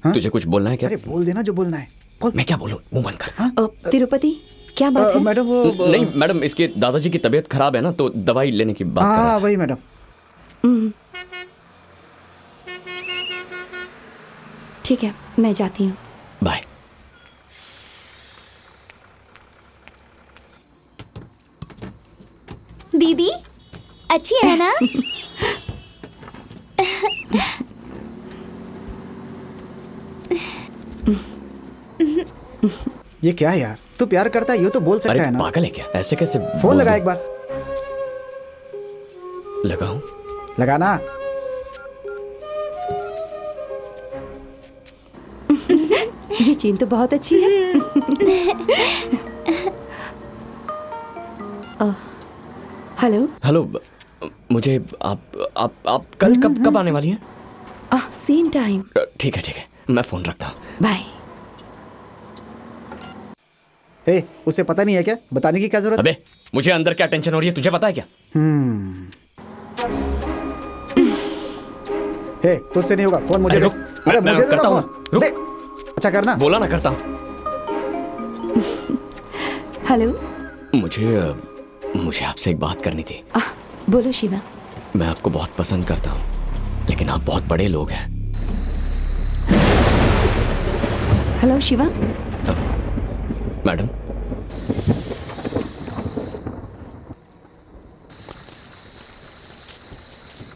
तुझे कुछ बोलना है क्या? अरे बोल देना जो बोलना है। बोल। मैं क्या बोलूं? मुंह बंद कर। तिरुपति क्या बात है? मैडम वो नहीं मैडम, इसके दादाजी की तबीयत खराब है ना, तो दवाई लेने की बात कर रहा हाँ वही मैडम। ठीक है, मैं जाती हूँ। बाय। दीदी अच्छी है ना? ये क्या है यार? तू प्यार करता है ये तो बोल सकता है ना। पागल है क्या? ऐसे कैसे? फोन लगा एक बार। लगाऊं? लगाना। ये चीन तो बहुत अच्छी है। हेलो हेलो, मुझे आप कल कब आने वाली हैं? Same time. ठीक है, मैं फोन रखता हूँ। बाय। उसे पता नहीं है क्या? बताने की क्या जरूरत? अबे मुझे अंदर क्या टेंशन हो रही है, तुझे पता है क्या? तुझसे नहीं होगा। फोन मुझे दे। अरे मुझे दे ना फोन। दे। अच्छा करना। बोला ना करता हूँ। हेलो, मुझे आपसे एक बात करनी थी। बोलो शिवा। मैं आपको बहुत पसंद करता हूँ, लेकिन आप बहुत बड़े लोग हैं। Hello Shiva. Madam,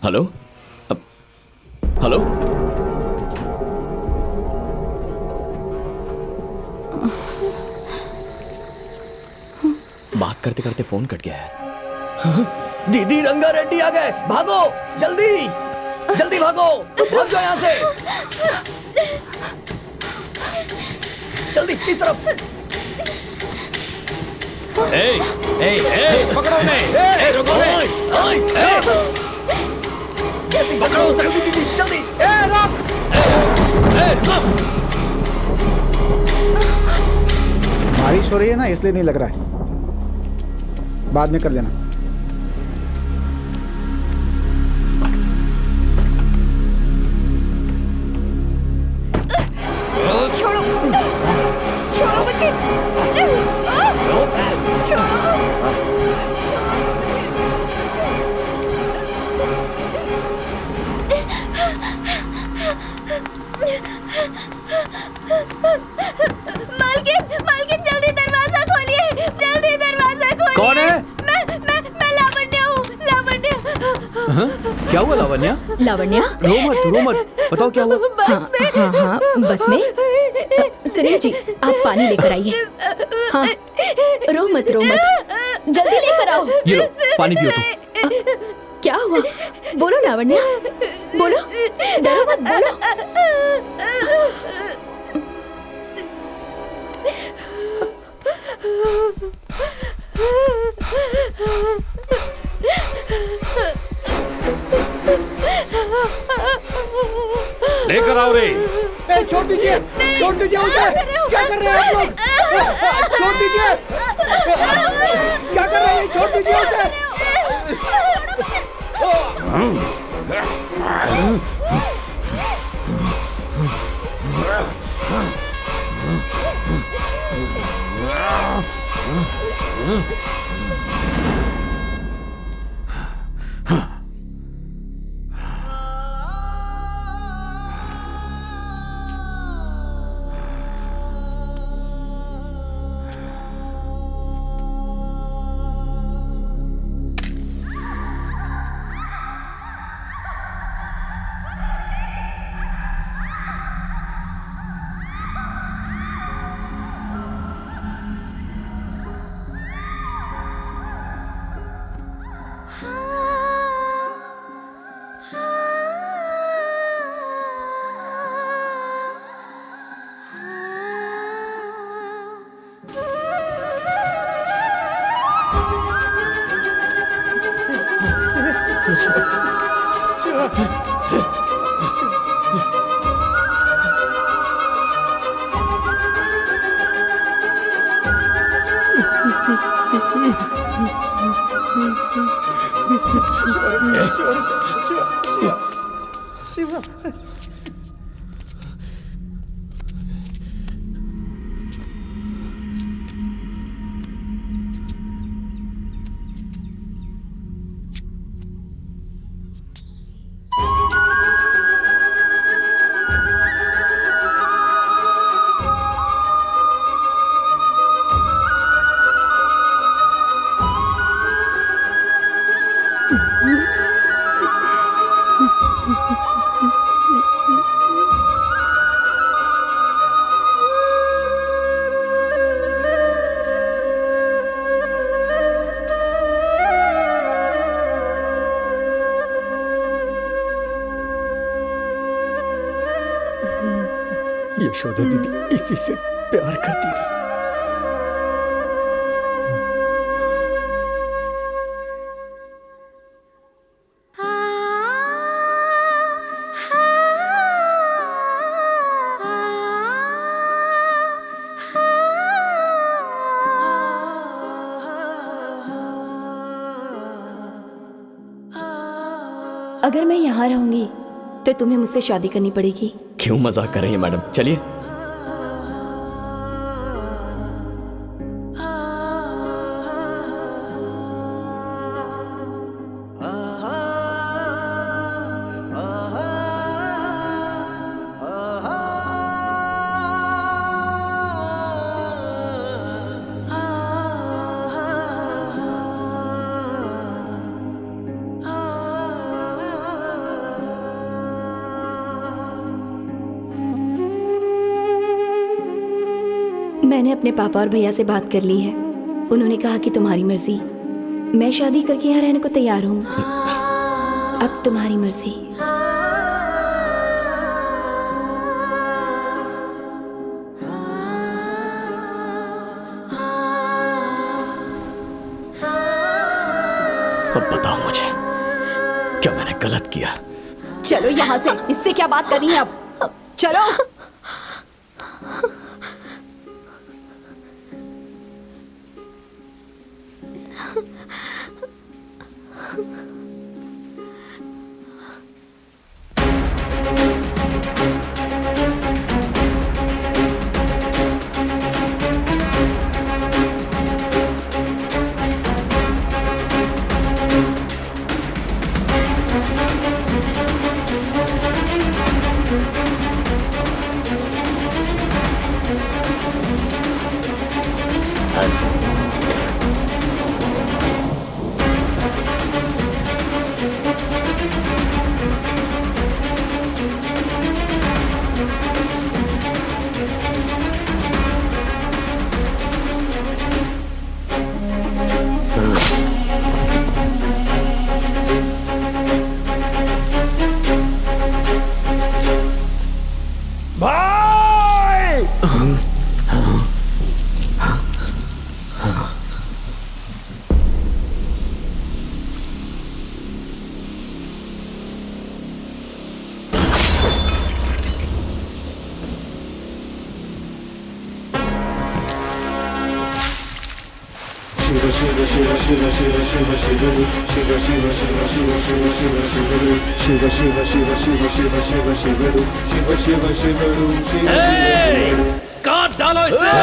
hello hello. बात करते करते फोन कट गया है। दीदी रंगा रेड्डी आ गए, भागो जल्दी जल्दी भागो, भाग जाओ यहाँ से जल्दी, इस तरफ। पकड़ो उन्हें, रुको, पकड़ो उसे, जल्दी, बारिश हो रही है ना इसलिए नहीं लग रहा है, बाद में कर लेना। क्या हुआ लावण्या? लावण्या, रो मत, बताओ क्या हुआ? हाँ, बस में। सुनील जी, आप पानी लेकर आइए। हाँ, रो मत, जल्दी लेकर आओ। ये लो, पानी पियो तुम। क्या हुआ? बोलो लावण्या, बोलो, डरो मत, बोलो। लेकर आओ रे। छोड़ दीजिए उसे। क्या कर रहे हैं आप लोग? छोड़ दीजिए। क्या कर रहे हैं? छोड़ दीजिए उसे। शिवा। यशोदा दीदी इसी से प्यार करती थी। अगर मैं यहाँ रहूंगी तो तुम्हें मुझसे शादी करनी पड़ेगी। क्यों मजाक कर रही है मैडम? चलिए। मैंने अपने पापा और भैया से बात कर ली है। उन्होंने कहा कि तुम्हारी मर्जी। मैं शादी करके यहाँ रहने को तैयार हूँ। अब तुम्हारी मर्जी। अब बताओ मुझे, क्या मैंने गलत किया? चलो यहाँ से, इससे क्या बात करनी है अब? चलो। शिव शिव शिव शिव शिव शिव शिवडु शिव शिव शिव शिव शिव शिव शिवडु शिव शिव शिव शिव शिव शिव शिवडु शिव शिव शिवडु शिव शिव काट डालो इसे।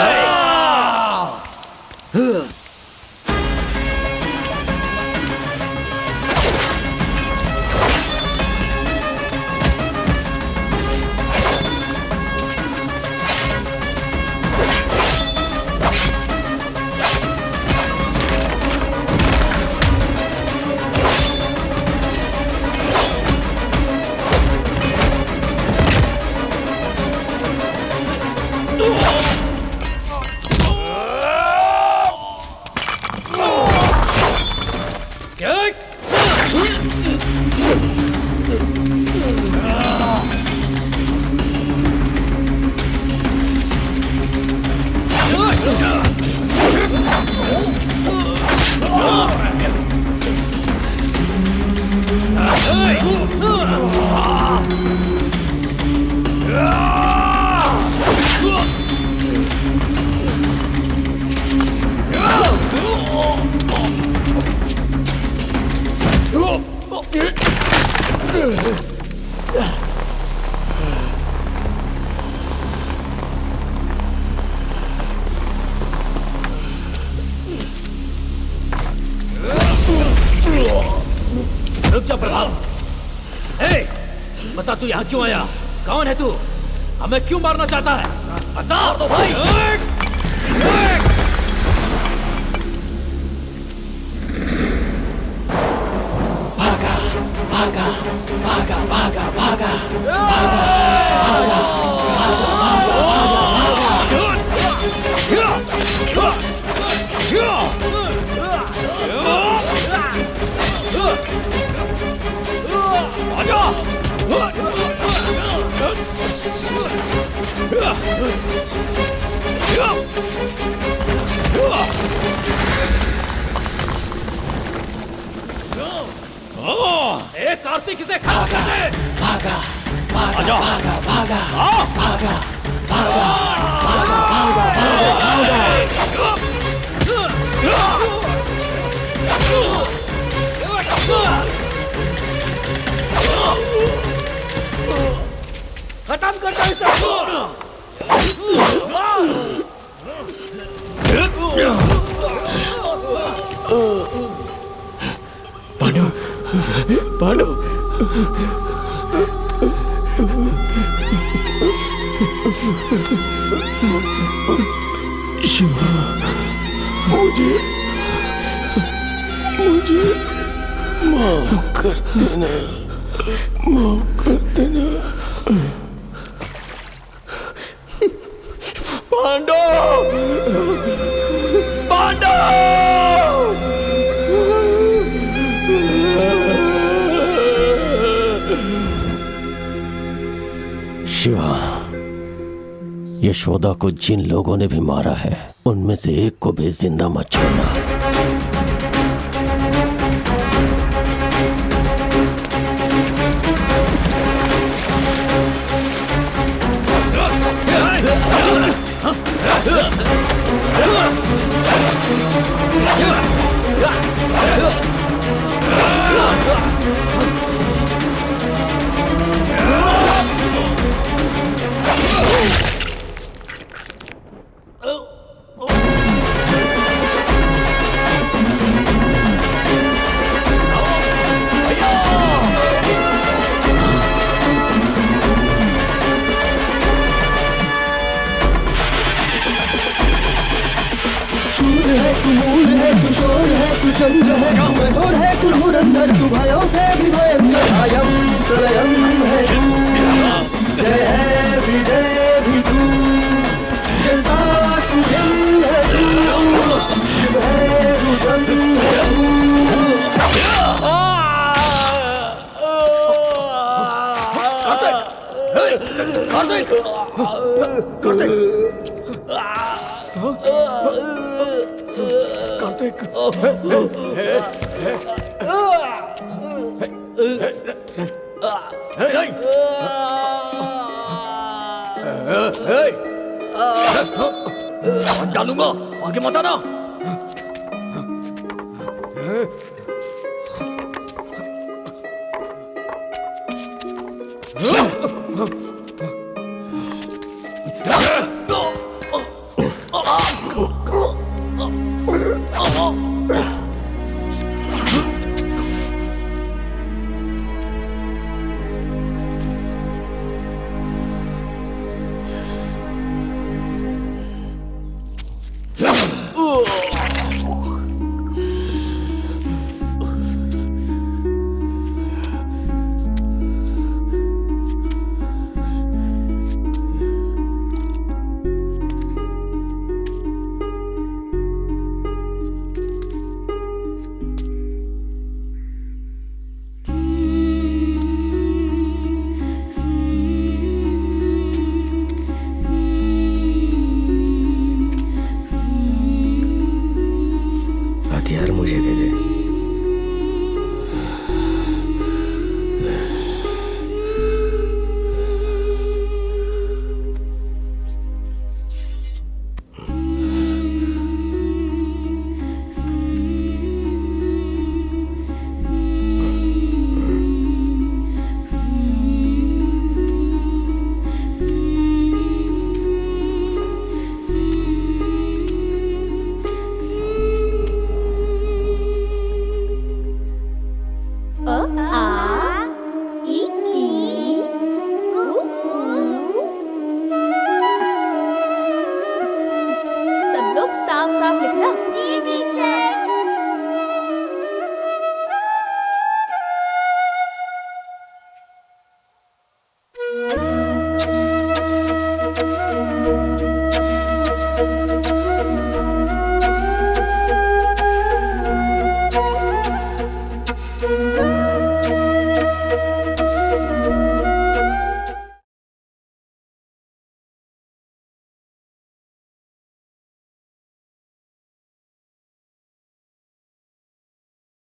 रुक जा प्रभाव। ए, बता तू यहाँ क्यों आया? कौन है तू? हमें क्यों मारना चाहता है? बता तो भाई। भागा भागा भागा भागा भागा भागा कार्तिक इसे भागा भागा भागा भागा भागा भागा भागा भागा खत्म कर दो इसे। पांडु पांडु शिवा मुझे माफ कर देना, माफ कर देना। पांडव पांडव शिवा, यशोदा को जिन लोगों ने भी मारा है उनमें से एक को भी जिंदा मत छोड़ना। शूर है तू, मूल है तू, शोर है तू, चंद्र है तू, कठोर है तू, धुरंधर तू, भयों से भी भयंकर, अयं प्रलयं है तू, जय है विजय भी तू, जलता सूर्यं है तू, शिव है रुद्रं है तू। कार्तिक, कार्तिक, डालूंगा, आगे मत आना। हथियार मुझे दे दे।